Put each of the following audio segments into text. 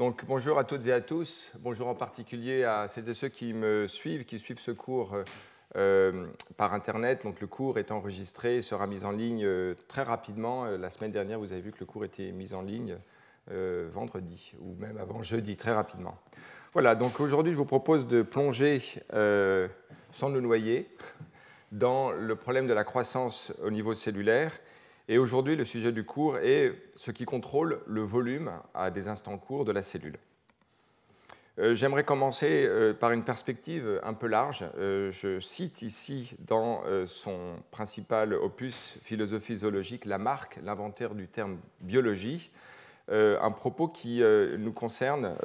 Donc, bonjour à toutes et à tous. Bonjour en particulier à celles et ceux qui me suivent, qui suivent ce cours par Internet. Donc, le cours est enregistré et sera mis en ligne très rapidement. La semaine dernière, vous avez vu que le cours était mis en ligne vendredi ou même avant jeudi, très rapidement. Voilà, donc aujourd'hui, je vous propose de plonger sans nous noyer dans le problème de la croissance au niveau cellulaire. Et aujourd'hui, le sujet du cours est ce qui contrôle le volume à des instants courts de la cellule. J'aimerais commencer par une perspective un peu large. Je cite ici dans son principal opus Philosophie zoologique, Lamarck, l'inventeur du terme biologie, un propos qui nous concerne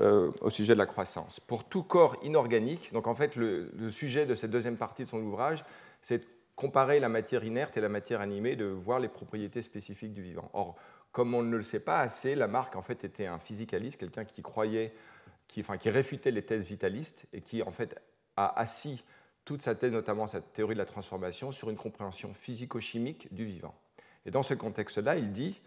au sujet de la croissance. Pour tout corps inorganique, donc en fait le sujet de cette deuxième partie de son ouvrage, c'est comparer la matière inerte et la matière animée, de voir les propriétés spécifiques du vivant. Or, comme on ne le sait pas assez, Lamarck en fait était un physicaliste, quelqu'un qui croyait, qui réfutait les thèses vitalistes et qui en fait a assis toute sa thèse, notamment sa théorie de la transformation, sur une compréhension physico-chimique du vivant. Et dans ce contexte-là, il dit: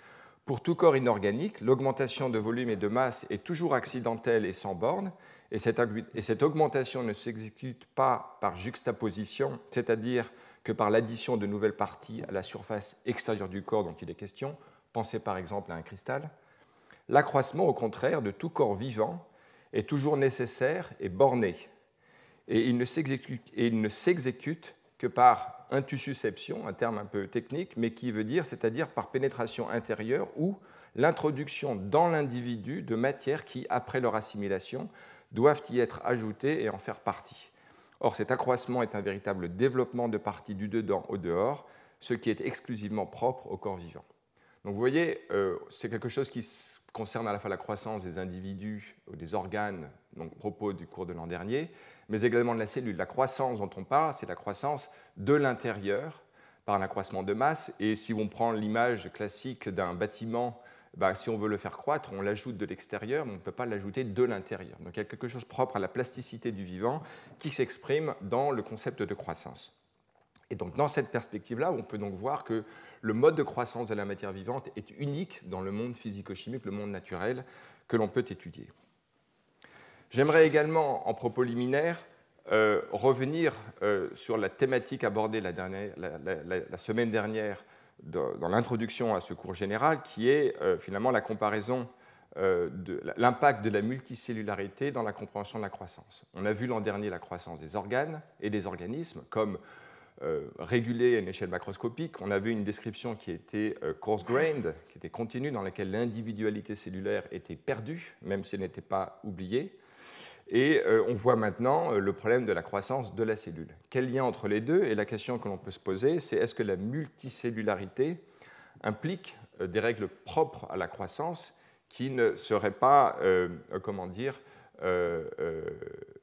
pour tout corps inorganique, l'augmentation de volume et de masse est toujours accidentelle et sans borne, et cette augmentation ne s'exécute pas par juxtaposition, c'est-à-dire que par l'addition de nouvelles parties à la surface extérieure du corps dont il est question. Pensez par exemple à un cristal. L'accroissement, au contraire, de tout corps vivant est toujours nécessaire et borné, et il ne s'exécute que par intussusception, un terme un peu technique, mais qui veut dire, c'est-à-dire par pénétration intérieure ou l'introduction dans l'individu de matières qui, après leur assimilation, doivent y être ajoutées et en faire partie. Or, cet accroissement est un véritable développement de parties du dedans au dehors, ce qui est exclusivement propre au corps vivant. Donc vous voyez, c'est quelque chose qui concerne à la fois la croissance des individus ou des organes, donc propos du cours de l'an dernier, mais également de la cellule. La croissance dont on parle, c'est la croissance de l'intérieur par un accroissement de masse. Et si on prend l'image classique d'un bâtiment, si on veut le faire croître, on l'ajoute de l'extérieur, mais on ne peut pas l'ajouter de l'intérieur. Donc il y a quelque chose propre à la plasticité du vivant qui s'exprime dans le concept de croissance. Et donc dans cette perspective-là, on peut donc voir que le mode de croissance de la matière vivante est unique dans le monde physico-chimique, le monde naturel, que l'on peut étudier. J'aimerais également, en propos liminaire, revenir sur la thématique abordée la semaine dernière dans l'introduction à ce cours général, qui est finalement la comparaison de l'impact de la multicellularité dans la compréhension de la croissance. On a vu l'an dernier la croissance des organes et des organismes comme régulée à une échelle macroscopique. On a vu une description qui était coarse-grained, qui était continue, dans laquelle l'individualité cellulaire était perdue, même si elle n'était pas oubliée. Et on voit maintenant le problème de la croissance de la cellule. Quel lien entre les deux? Et la question que l'on peut se poser, c'est: est-ce que la multicellularité implique des règles propres à la croissance qui ne seraient pas,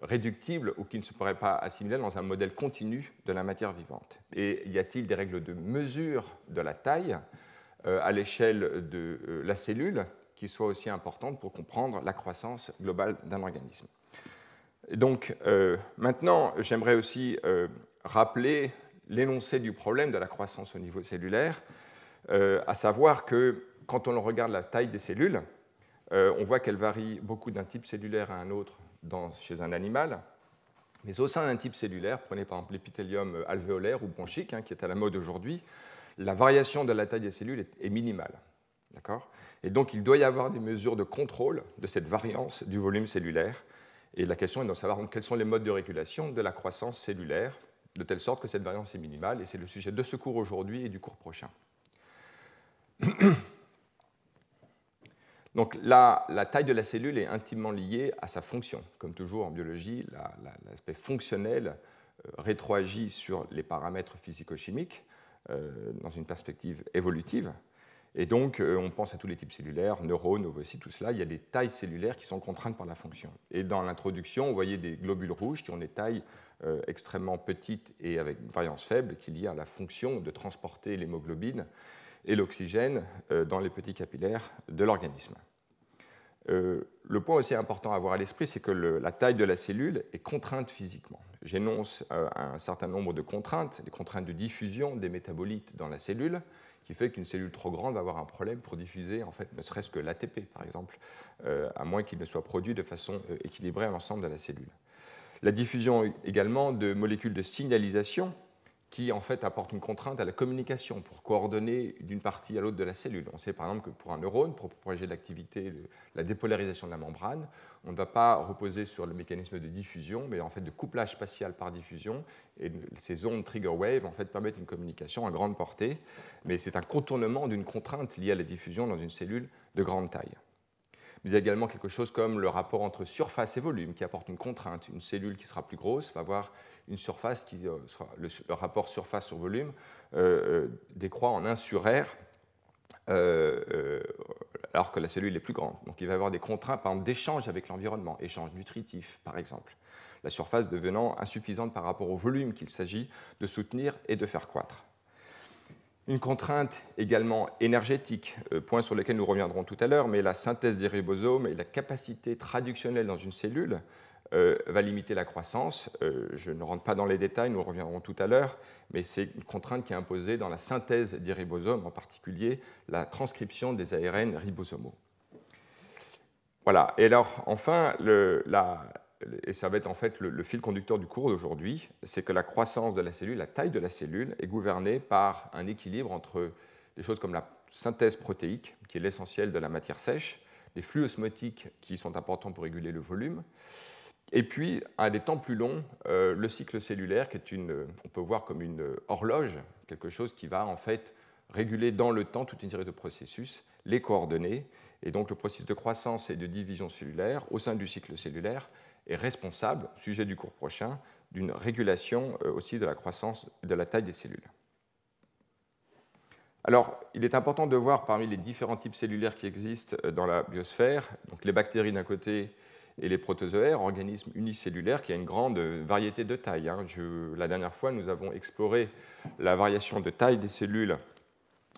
réductibles ou qui ne se pourraient pas assimiler dans un modèle continu de la matière vivante? Et y a-t-il des règles de mesure de la taille à l'échelle de la cellule qui soient aussi importantes pour comprendre la croissance globale d'un organisme? Et donc, maintenant, j'aimerais aussi rappeler l'énoncé du problème de la croissance au niveau cellulaire, à savoir que quand on regarde la taille des cellules, on voit qu'elle varie beaucoup d'un type cellulaire à un autre chez un animal, mais au sein d'un type cellulaire, prenez par exemple l'épithélium alvéolaire ou bronchique, qui est à la mode aujourd'hui, la variation de la taille des cellules est minimale. D'accord ? Et donc, il doit y avoir des mesures de contrôle de cette variance du volume cellulaire. Et la question est de savoir quels sont les modes de régulation de la croissance cellulaire, de telle sorte que cette variance est minimale. Et c'est le sujet de ce cours aujourd'hui et du cours prochain. Donc, la taille de la cellule est intimement liée à sa fonction. Comme toujours en biologie, l'aspect fonctionnel rétroagit sur les paramètres physico-chimiques dans une perspective évolutive. Et donc, on pense à tous les types cellulaires, neurones, ovocytes, tout cela. Il y a des tailles cellulaires qui sont contraintes par la fonction. Et dans l'introduction, on voyait des globules rouges qui ont des tailles extrêmement petites et avec une variance faible qui est liée à la fonction de transporter l'hémoglobine et l'oxygène dans les petits capillaires de l'organisme. Le point aussi important à avoir à l'esprit, c'est que la taille de la cellule est contrainte physiquement. J'énonce un certain nombre de contraintes, des contraintes de diffusion des métabolites dans la cellule, qui fait qu'une cellule trop grande va avoir un problème pour diffuser, en fait, ne serait-ce que l'ATP, par exemple, à moins qu'il ne soit produit de façon équilibrée à l'ensemble de la cellule. La diffusion également de molécules de signalisation qui en fait apportent une contrainte à la communication pour coordonner d'une partie à l'autre de la cellule. On sait par exemple que pour un neurone, pour propager l'activité, la dépolarisation de la membrane, on ne va pas reposer sur le mécanisme de diffusion, mais en fait de couplage spatial par diffusion. Et ces ondes trigger wave en fait permettent une communication à grande portée, mais c'est un contournement d'une contrainte liée à la diffusion dans une cellule de grande taille. Mais il y a également quelque chose comme le rapport entre surface et volume qui apporte une contrainte. Une cellule qui sera plus grosse va avoir une surface qui sera le rapport surface sur volume décroît en 1 sur R alors que la cellule est plus grande. Donc il va y avoir des contraintes par exemple d'échange avec l'environnement, échange nutritif par exemple, la surface devenant insuffisante par rapport au volume qu'il s'agit de soutenir et de faire croître. Une contrainte également énergétique, point sur lequel nous reviendrons tout à l'heure, mais la synthèse des ribosomes et la capacité traductionnelle dans une cellule va limiter la croissance. Je ne rentre pas dans les détails, nous reviendrons tout à l'heure, mais c'est une contrainte qui est imposée dans la synthèse des ribosomes, en particulier la transcription des ARN ribosomaux. Voilà, et alors enfin, et ça va être en fait le fil conducteur du cours d'aujourd'hui, c'est que la croissance de la cellule, la taille de la cellule, est gouvernée par un équilibre entre des choses comme la synthèse protéique, qui est l'essentiel de la matière sèche, les flux osmotiques qui sont importants pour réguler le volume, et puis à des temps plus longs, le cycle cellulaire, qui est on peut voir comme une horloge, quelque chose qui va en fait réguler dans le temps toute une série de processus, les coordonnées, et donc le processus de croissance et de division cellulaire au sein du cycle cellulaire est responsable, sujet du cours prochain, d'une régulation aussi de la croissance et de la taille des cellules. Alors, il est important de voir parmi les différents types cellulaires qui existent dans la biosphère, donc les bactéries d'un côté et les protozoaires, organismes unicellulaires, qui a une grande variété de tailles. La dernière fois, nous avons exploré la variation de taille des cellules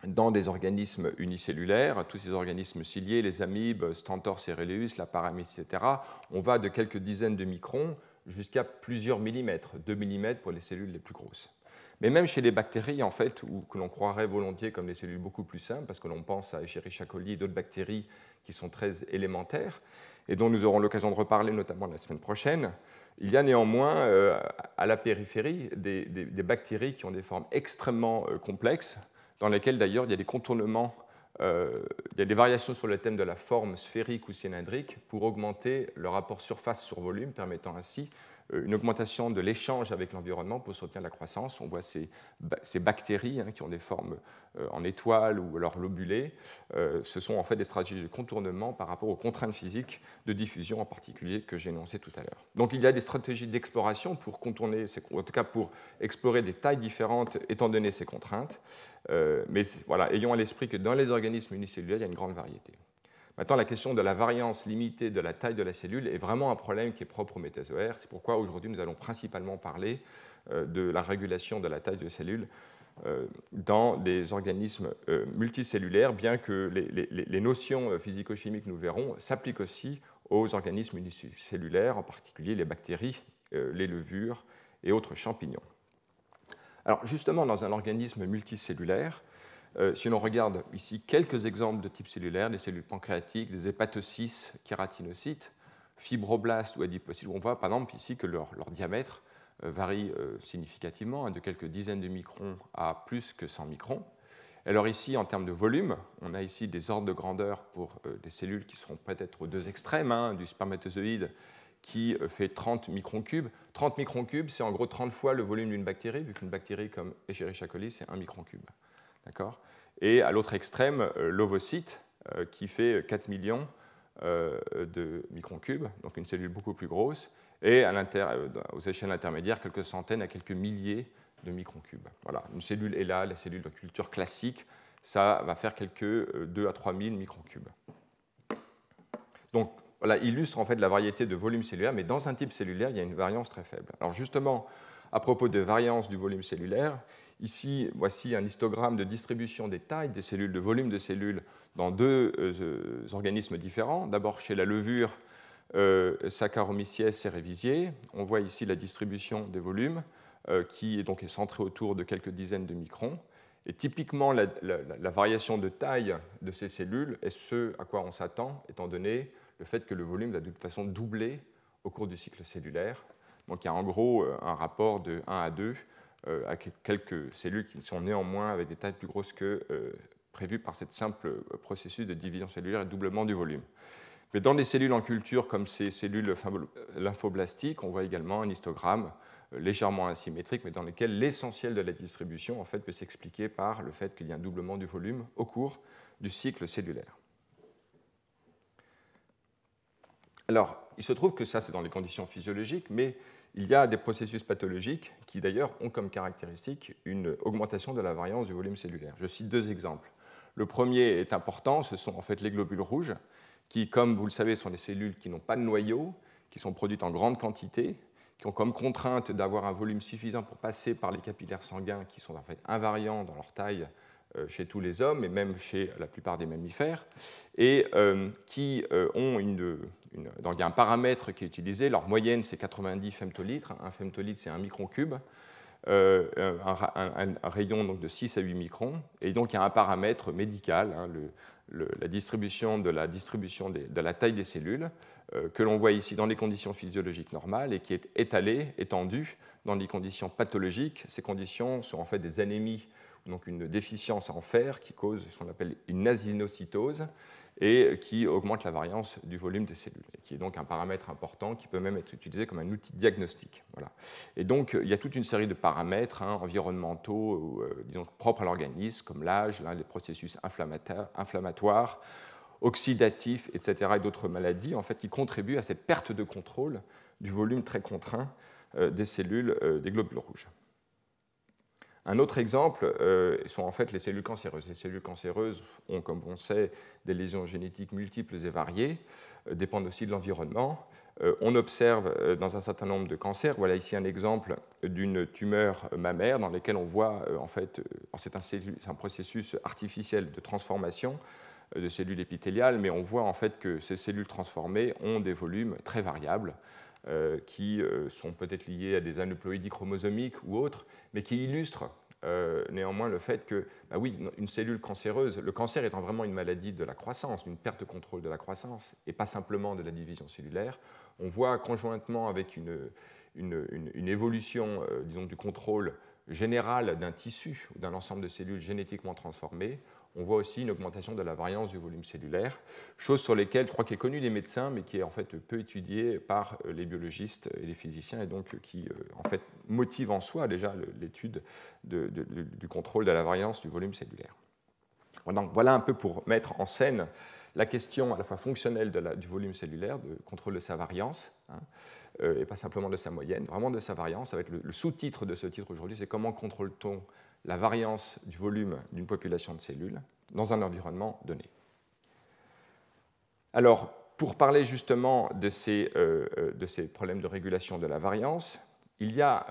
dans des organismes unicellulaires, tous ces organismes ciliés, les amibes, Stentor cereus, la paramyxe, etc., on va de quelques dizaines de microns jusqu'à plusieurs millimètres, 2 mm pour les cellules les plus grosses. Mais même chez les bactéries, en fait, ou que l'on croirait volontiers comme des cellules beaucoup plus simples, parce que l'on pense à Escherichia coli et d'autres bactéries qui sont très élémentaires, et dont nous aurons l'occasion de reparler notamment la semaine prochaine, il y a néanmoins à la périphérie des bactéries qui ont des formes extrêmement complexes, dans lesquelles d'ailleurs il y a des contournements, il y a des variations sur le thème de la forme sphérique ou cylindrique pour augmenter le rapport surface sur volume, permettant ainsi une augmentation de l'échange avec l'environnement pour soutenir la croissance. On voit ces bactéries qui ont des formes en étoile ou alors lobulées. Ce sont en fait des stratégies de contournement par rapport aux contraintes physiques de diffusion en particulier que j'ai énoncées tout à l'heure. Donc il y a des stratégies d'exploration pour contourner, en tout cas pour explorer des tailles différentes étant donné ces contraintes. Mais voilà, ayons à l'esprit que dans les organismes unicellulaires, il y a une grande variété. Maintenant, la question de la variance limitée de la taille de la cellule est vraiment un problème qui est propre aux métazoaires. C'est pourquoi aujourd'hui nous allons principalement parler de la régulation de la taille de cellules dans des organismes multicellulaires, bien que les notions physico-chimiques, nous verrons, s'appliquent aussi aux organismes unicellulaires, en particulier les bactéries, les levures et autres champignons. Alors justement, dans un organisme multicellulaire, si l'on regarde ici quelques exemples de type cellulaire, des cellules pancréatiques, des hépatocytes, kératinocytes, fibroblastes ou adipocytes, on voit par exemple ici que leur diamètre varie significativement, de quelques dizaines de microns à plus que 100 microns. Alors ici, en termes de volume, on a ici des ordres de grandeur pour des cellules qui seront peut-être aux deux extrêmes, du spermatozoïde qui fait 30 microns cubes. 30 microns cubes, c'est en gros 30 fois le volume d'une bactérie, vu qu'une bactérie comme Escherichia coli, c'est 1 micron cube. Et à l'autre extrême, l'ovocyte, qui fait 4 millions de microns cubes, donc une cellule beaucoup plus grosse, et aux échelles intermédiaires, quelques centaines à quelques milliers de microns cubes. Voilà, une cellule est là, la cellule de culture classique, ça va faire quelques 2 à 3 000 microns cubes. Donc, voilà, illustre en fait la variété de volume cellulaire, mais dans un type cellulaire, il y a une variance très faible. Alors justement, à propos de variance du volume cellulaire, ici, voici un histogramme de distribution des tailles des cellules, de volume de cellules dans deux organismes différents. D'abord chez la levure Saccharomyces cerevisiae, on voit ici la distribution des volumes qui est donc centrée autour de quelques dizaines de microns. Et typiquement, la variation de taille de ces cellules est ce à quoi on s'attend, étant donné le fait que le volume va de toute façon doubler au cours du cycle cellulaire. Donc il y a en gros un rapport de 1 à 2 avec quelques cellules qui sont néanmoins avec des tailles plus grosses que prévues par ce simple processus de division cellulaire et de doublement du volume. Mais dans les cellules en culture, comme ces cellules lymphoblastiques, on voit également un histogramme légèrement asymétrique, mais dans lequel l'essentiel de la distribution en fait, peut s'expliquer par le fait qu'il y a un doublement du volume au cours du cycle cellulaire. Alors, il se trouve que ça, c'est dans les conditions physiologiques, mais il y a des processus pathologiques qui, d'ailleurs, ont comme caractéristique une augmentation de la variance du volume cellulaire. Je cite deux exemples. Le premier est important, ce sont en fait les globules rouges, qui, comme vous le savez, sont des cellules qui n'ont pas de noyau, qui sont produites en grande quantité, qui ont comme contrainte d'avoir un volume suffisant pour passer par les capillaires sanguins, qui sont en fait invariants dans leur taille chez tous les hommes et même chez la plupart des mammifères, et qui ont donc il y a un paramètre qui est utilisé, leur moyenne c'est 90 femtolitres, un femtolitre c'est un micron cube, un rayon donc, de 6 à 8 microns, et donc il y a un paramètre médical, hein, la distribution de la taille des cellules, que l'on voit ici dans les conditions physiologiques normales et qui est étendu dans les conditions pathologiques. Ces conditions sont en fait des anémies, donc une déficience en fer qui cause ce qu'on appelle une asynocytose et qui augmente la variance du volume des cellules, et qui est donc un paramètre important qui peut même être utilisé comme un outil diagnostique. Voilà. Et donc, il y a toute une série de paramètres environnementaux, disons, propres à l'organisme, comme l'âge, les processus inflammatoires, oxydatifs, etc., et d'autres maladies, en fait, qui contribuent à cette perte de contrôle du volume très contraint des cellules des globules rouges. Un autre exemple sont en fait les cellules cancéreuses. Les cellules cancéreuses ont, comme on sait, des lésions génétiques multiples et variées, dépendent aussi de l'environnement. On observe dans un certain nombre de cancers, voilà ici un exemple d'une tumeur mammaire dans laquelle on voit, en fait, c'est un processus artificiel de transformation de cellules épithéliales, mais on voit en fait que ces cellules transformées ont des volumes très variables, qui sont peut-être liés à des aneuploïdies chromosomiques ou autres, mais qui illustrent néanmoins le fait que, bah oui, une cellule cancéreuse, le cancer étant vraiment une maladie de la croissance, une perte de contrôle de la croissance, et pas simplement de la division cellulaire, on voit conjointement avec une évolution, disons, du contrôle général d'un tissu ou d'un ensemble de cellules génétiquement transformées, on voit aussi une augmentation de la variance du volume cellulaire, chose sur laquelle je crois qu'il est connu des médecins, mais qui est en fait peu étudiée par les biologistes et les physiciens, et donc qui en fait motive en soi déjà l'étude du contrôle de la variance du volume cellulaire. Donc voilà un peu pour mettre en scène la question à la fois fonctionnelle du volume cellulaire, de contrôle de sa variance, et pas simplement de sa moyenne, vraiment de sa variance. Ça va être le sous-titre de ce titre aujourd'hui, c'est comment contrôle-t-on la variance du volume d'une population de cellules dans un environnement donné. Alors, pour parler justement de ces problèmes de régulation de la variance, il y a,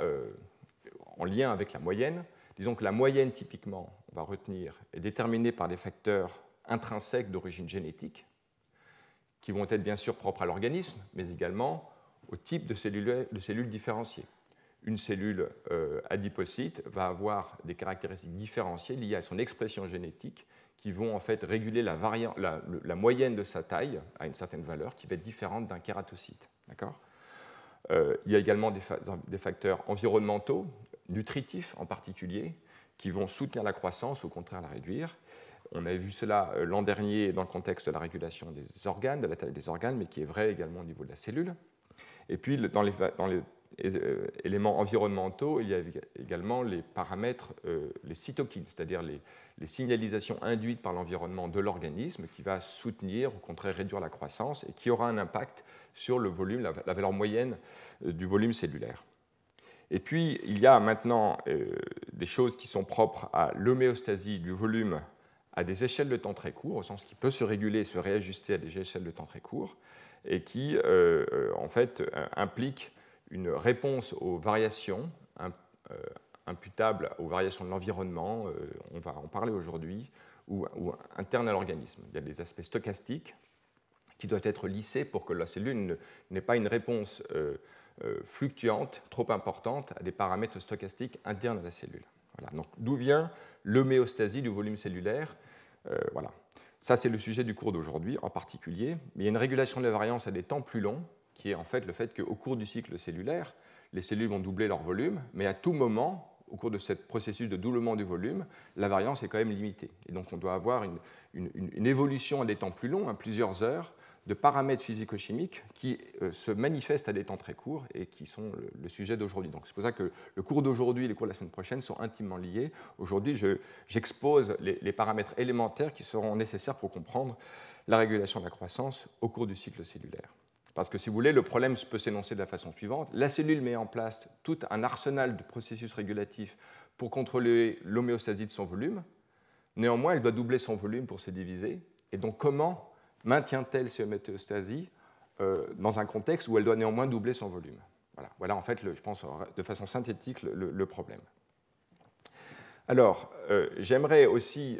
en lien avec la moyenne, disons que la moyenne, typiquement, on va retenir, est déterminée par des facteurs intrinsèques d'origine génétique, qui vont être bien sûr propres à l'organisme, mais également au type de cellules différenciées. Une cellule adipocyte va avoir des caractéristiques différenciées liées à son expression génétique qui vont en fait réguler la moyenne de sa taille à une certaine valeur qui va être différente d'un kératocyte. D'accord ? Il y a également des facteurs environnementaux, nutritifs en particulier, qui vont soutenir la croissance ou au contraire la réduire. On avait vu cela l'an dernier dans le contexte de la régulation des organes, de la taille des organes, mais qui est vrai également au niveau de la cellule. Et puis, dans les éléments environnementaux, il y a également les paramètres, les cytokines, c'est-à-dire les signalisations induites par l'environnement de l'organisme qui va soutenir, au contraire réduire la croissance et qui aura un impact sur le volume, la valeur moyenne du volume cellulaire. Et puis, il y a maintenant des choses qui sont propres à l'homéostasie du volume à des échelles de temps très courtes, au sens qu'il peut se réguler et se réajuster à des échelles de temps très courtes, et qui, en fait, impliquent une réponse aux variations imputables aux variations de l'environnement, on va en parler aujourd'hui, ou internes à l'organisme. Il y a des aspects stochastiques qui doivent être lissés pour que la cellule n'ait pas une réponse fluctuante trop importante à des paramètres stochastiques internes à la cellule. Voilà. Donc, d'où vient l'homéostasie du volume cellulaire? Voilà. Ça, c'est le sujet du cours d'aujourd'hui en particulier. Mais il y a une régulation de la variance à des temps plus longs, qui est en fait le fait qu'au cours du cycle cellulaire, les cellules vont doubler leur volume, mais à tout moment, au cours de ce processus de doublement du volume, la variance est quand même limitée. Et donc, on doit avoir une évolution à des temps plus longs, à plusieurs heures, de paramètres physico-chimiques qui se manifestent à des temps très courts et qui sont le sujet d'aujourd'hui. Donc, c'est pour ça que le cours d'aujourd'hui et les cours de la semaine prochaine sont intimement liés. Aujourd'hui, j'expose les paramètres élémentaires qui seront nécessaires pour comprendre la régulation de la croissance au cours du cycle cellulaire. Parce que, si vous voulez, le problème peut s'énoncer de la façon suivante. La cellule met en place tout un arsenal de processus régulatifs pour contrôler l'homéostasie de son volume. Néanmoins, elle doit doubler son volume pour se diviser. Et donc, comment maintient-elle ces homéostasies dans un contexte où elle doit néanmoins doubler son volume? Voilà en fait, je pense, de façon synthétique, le problème. Alors, j'aimerais aussi,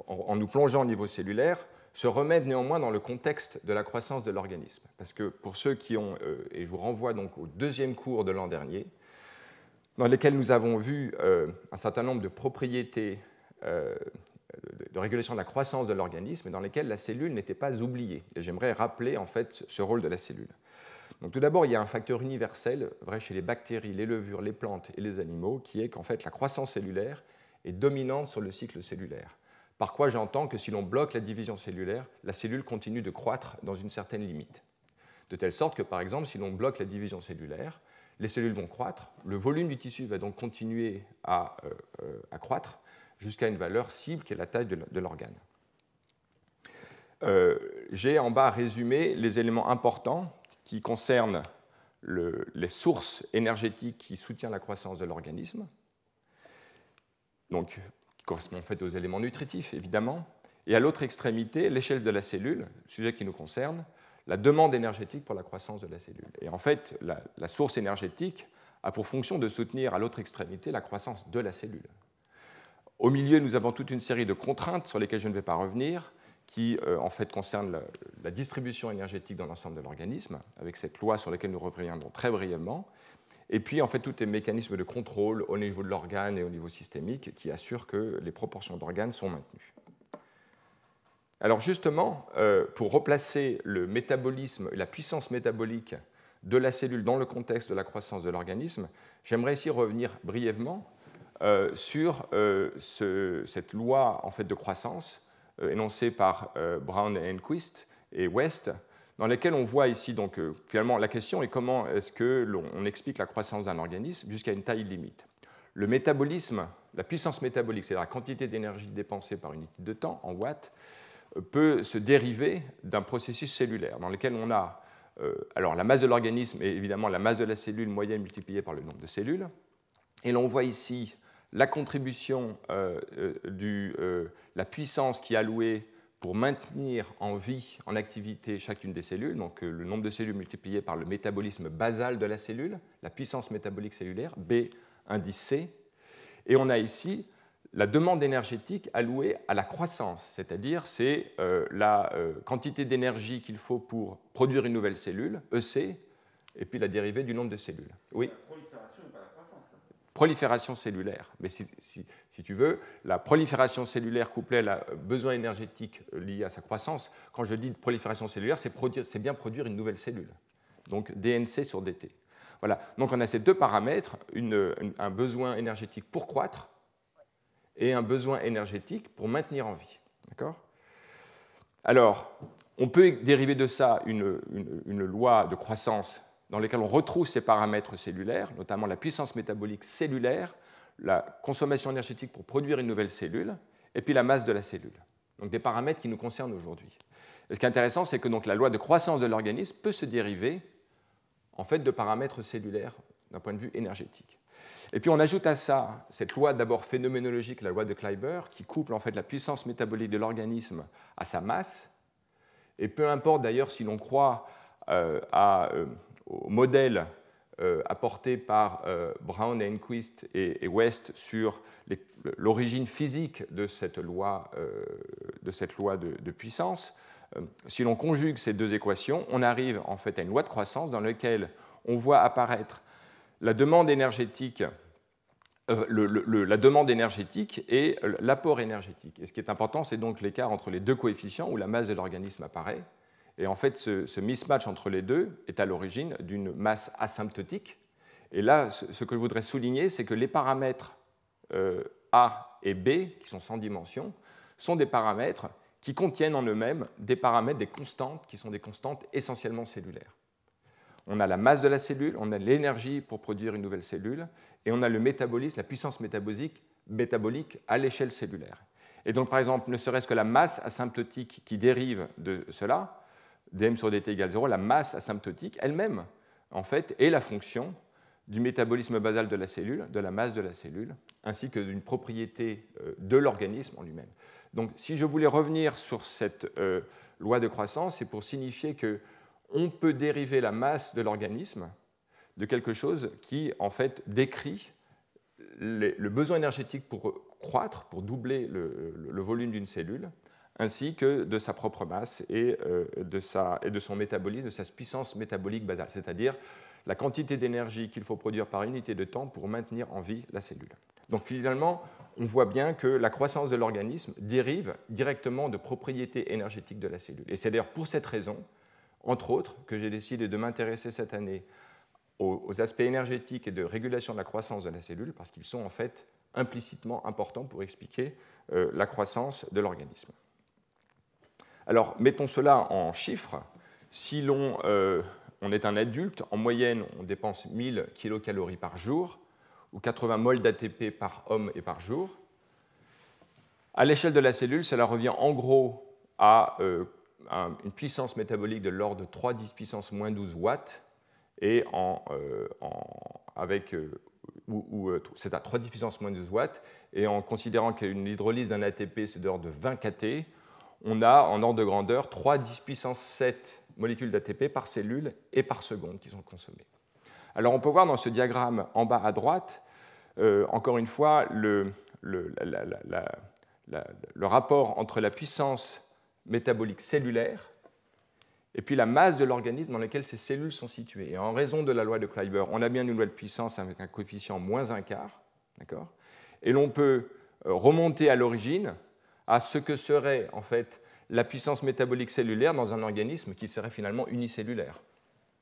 en nous plongeant au niveau cellulaire, se remettre néanmoins dans le contexte de la croissance de l'organisme. Parce que pour ceux qui ont, et je vous renvoie donc au deuxième cours de l'an dernier, dans lesquels nous avons vu un certain nombre de propriétés de régulation de la croissance de l'organisme, et dans lesquelles la cellule n'était pas oubliée. Et j'aimerais rappeler en fait ce rôle de la cellule. Donc, tout d'abord, il y a un facteur universel, vrai chez les bactéries, les levures, les plantes et les animaux, qui est qu'en fait la croissance cellulaire est dominante sur le cycle cellulaire. Par quoi j'entends que si l'on bloque la division cellulaire, la cellule continue de croître dans une certaine limite. De telle sorte que, par exemple, si l'on bloque la division cellulaire, les cellules vont croître, le volume du tissu va donc continuer à croître jusqu'à une valeur cible qui est la taille de l'organe. J'ai en bas résumé les éléments importants qui concernent les sources énergétiques qui soutiennent la croissance de l'organisme, donc qui correspondent en fait aux éléments nutritifs, évidemment, et à l'autre extrémité, l'échelle de la cellule, sujet qui nous concerne, la demande énergétique pour la croissance de la cellule. Et en fait, la source énergétique a pour fonction de soutenir à l'autre extrémité la croissance de la cellule. Au milieu, nous avons toute une série de contraintes sur lesquelles je ne vais pas revenir, qui en fait concernent la distribution énergétique dans l'ensemble de l'organisme, avec cette loi sur laquelle nous reviendrons très brièvement, et puis en fait tous les mécanismes de contrôle au niveau de l'organe et au niveau systémique qui assurent que les proportions d'organes sont maintenues. Alors justement, pour replacer le métabolisme, la puissance métabolique de la cellule dans le contexte de la croissance de l'organisme, j'aimerais ici revenir brièvement sur cette loi en fait, de croissance énoncée par Brown et Enquist et West, dans laquelle on voit ici, donc, finalement, la question est comment est-ce qu'on explique la croissance d'un organisme jusqu'à une taille limite. Le métabolisme, la puissance métabolique, c'est-à-dire la quantité d'énergie dépensée par unité de temps, en watts, peut se dériver d'un processus cellulaire dans lequel on a alors la masse de l'organisme et évidemment la masse de la cellule moyenne multipliée par le nombre de cellules. Et l'on voit ici la contribution la puissance qui est allouée pour maintenir en vie, en activité, chacune des cellules, donc le nombre de cellules multiplié par le métabolisme basal de la cellule, la puissance métabolique cellulaire, B indice C. Et on a ici la demande énergétique allouée à la croissance, c'est-à-dire c'est la quantité d'énergie qu'il faut pour produire une nouvelle cellule, EC, et puis la dérivée du nombre de cellules. Oui. Prolifération cellulaire. Mais si tu veux, la prolifération cellulaire couplée à la besoin énergétique lié à sa croissance, quand je dis prolifération cellulaire, c'est bien produire une nouvelle cellule. Donc DNC sur DT. Voilà. Donc on a ces deux paramètres, un besoin énergétique pour croître et un besoin énergétique pour maintenir en vie. D'accord ? Alors, on peut dériver de ça une loi de croissance dans lesquels on retrouve ces paramètres cellulaires, notamment la puissance métabolique cellulaire, la consommation énergétique pour produire une nouvelle cellule, et puis la masse de la cellule. Donc des paramètres qui nous concernent aujourd'hui. Et ce qui est intéressant, c'est que donc, la loi de croissance de l'organisme peut se dériver en fait, de paramètres cellulaires d'un point de vue énergétique. Et puis on ajoute à ça cette loi d'abord phénoménologique, la loi de Kleiber, qui couple en fait, la puissance métabolique de l'organisme à sa masse. Et peu importe d'ailleurs si l'on croit au modèle apporté par Brown, Enquist et West sur l'origine physique de cette loi de puissance. Si l'on conjugue ces deux équations, on arrive en fait à une loi de croissance dans laquelle on voit apparaître la demande énergétique la demande énergétique et l'apport énergétique. Et ce qui est important, c'est donc l'écart entre les deux coefficients où la masse de l'organisme apparaît. Et en fait, ce mismatch entre les deux est à l'origine d'une masse asymptotique. Et là, ce que je voudrais souligner, c'est que les paramètres A et B, qui sont sans dimension, sont des paramètres qui contiennent en eux-mêmes des paramètres, des constantes, qui sont des constantes essentiellement cellulaires. On a la masse de la cellule, on a l'énergie pour produire une nouvelle cellule, et on a le métabolisme, la puissance métabolique à l'échelle cellulaire. Et donc, par exemple, ne serait-ce que la masse asymptotique qui dérive de cela, dm sur dt égale 0, la masse asymptotique elle-même, en fait, est la fonction du métabolisme basal de la cellule, de la masse de la cellule, ainsi que d'une propriété de l'organisme en lui-même. Donc, si je voulais revenir sur cette loi de croissance, c'est pour signifier qu'on peut dériver la masse de l'organisme de quelque chose qui, en fait, décrit le besoin énergétique pour croître, pour doubler le volume d'une cellule, ainsi que de sa propre masse et de son métabolisme, de sa puissance métabolique basale, c'est-à-dire la quantité d'énergie qu'il faut produire par unité de temps pour maintenir en vie la cellule. Donc finalement, on voit bien que la croissance de l'organisme dérive directement de propriétés énergétiques de la cellule. Et c'est d'ailleurs pour cette raison, entre autres, que j'ai décidé de m'intéresser cette année aux aspects énergétiques et de régulation de la croissance de la cellule, parce qu'ils sont en fait implicitement importants pour expliquer la croissance de l'organisme. Alors, mettons cela en chiffres. Si on est un adulte, en moyenne, on dépense 1000 kcal par jour, ou 80 mol d'ATP par homme et par jour. À l'échelle de la cellule, cela revient en gros à une puissance métabolique de l'ordre de 3 10 puissance moins 12 watts, et c'est à 3 10 puissance moins 12 watts, et en considérant qu'une hydrolyse d'un ATP, c'est de l'ordre de 20 kT, on a en ordre de grandeur 3 10 puissance 7 molécules d'ATP par cellule et par seconde qui sont consommées. Alors on peut voir dans ce diagramme en bas à droite, encore une fois, le rapport entre la puissance métabolique cellulaire et puis la masse de l'organisme dans lequel ces cellules sont situées. Et en raison de la loi de Kleiber, on a bien une nouvelle puissance avec un coefficient moins un quart, d'accord ? Et l'on peut remonter à l'origine à ce que serait en fait la puissance métabolique cellulaire dans un organisme qui serait finalement unicellulaire,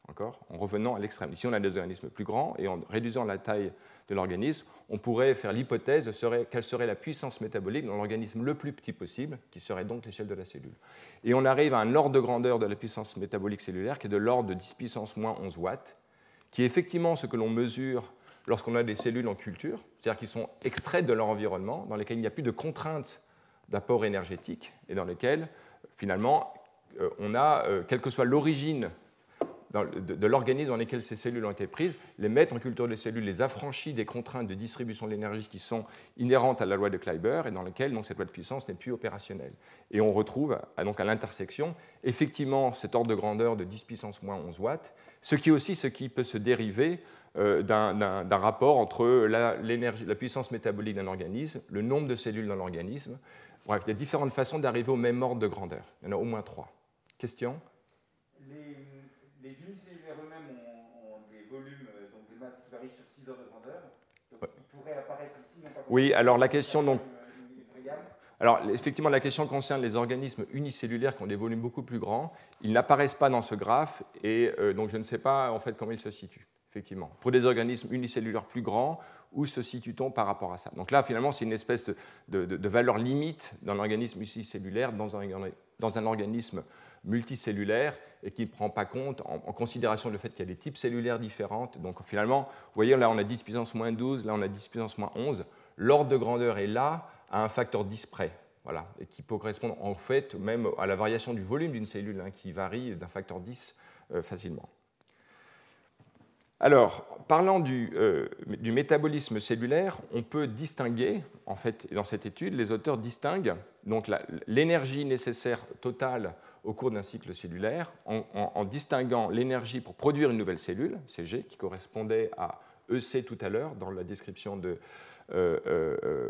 en revenant à l'extrême. Ici, on a des organismes plus grands, et en réduisant la taille de l'organisme, on pourrait faire l'hypothèse quelle serait la puissance métabolique dans l'organisme le plus petit possible, qui serait donc l'échelle de la cellule. Et on arrive à un ordre de grandeur de la puissance métabolique cellulaire qui est de l'ordre de 10 puissance moins 11 watts, qui est effectivement ce que l'on mesure lorsqu'on a des cellules en culture, c'est-à-dire qui sont extraites de leur environnement, dans lesquelles il n'y a plus de contraintes d'apport énergétique, et dans lesquelles, finalement, on a, quelle que soit l'origine de l'organisme dans lequel ces cellules ont été prises, les mettre en culture de cellules les affranchit des contraintes de distribution de l'énergie qui sont inhérentes à la loi de Kleiber et dans lesquelles donc, cette loi de puissance n'est plus opérationnelle. Et on retrouve donc, à l'intersection effectivement cet ordre de grandeur de 10 puissance moins 11 watts, ce qui peut se dériver d'un rapport entre la puissance métabolique d'un organisme, le nombre de cellules dans l'organisme. Bref, il y a différentes façons d'arriver au même ordre de grandeur. Il y en a au moins 3. Question ? Les unicellulaires eux-mêmes ont des volumes, donc des masses qui varient sur 6 ordres de grandeur. Donc ils pourraient apparaître ici, non pas comme oui, alors la question donc. Alors effectivement, la question concerne les organismes unicellulaires qui ont des volumes beaucoup plus grands. Ils n'apparaissent pas dans ce graphe et donc je ne sais pas en fait comment ils se situent. Effectivement, pour des organismes unicellulaires plus grands, où se situe-t-on par rapport à ça? Donc là, finalement, c'est une espèce de valeur limite dans l'organisme unicellulaire, dans un organisme multicellulaire, et qui ne prend pas compte en considération le fait qu'il y a des types cellulaires différentes. Donc finalement, vous voyez, là on a 10 puissance moins 12, là on a 10 puissance moins 11. L'ordre de grandeur est là à un facteur 10 près, voilà, et qui peut correspondre en fait même à la variation du volume d'une cellule, qui varie d'un facteur 10 facilement. Alors, parlant du métabolisme cellulaire, on peut distinguer, en fait, dans cette étude, les auteurs distinguent donc l'énergie nécessaire totale au cours d'un cycle cellulaire en distinguant l'énergie pour produire une nouvelle cellule, Cg, qui correspondait à EC tout à l'heure dans la description de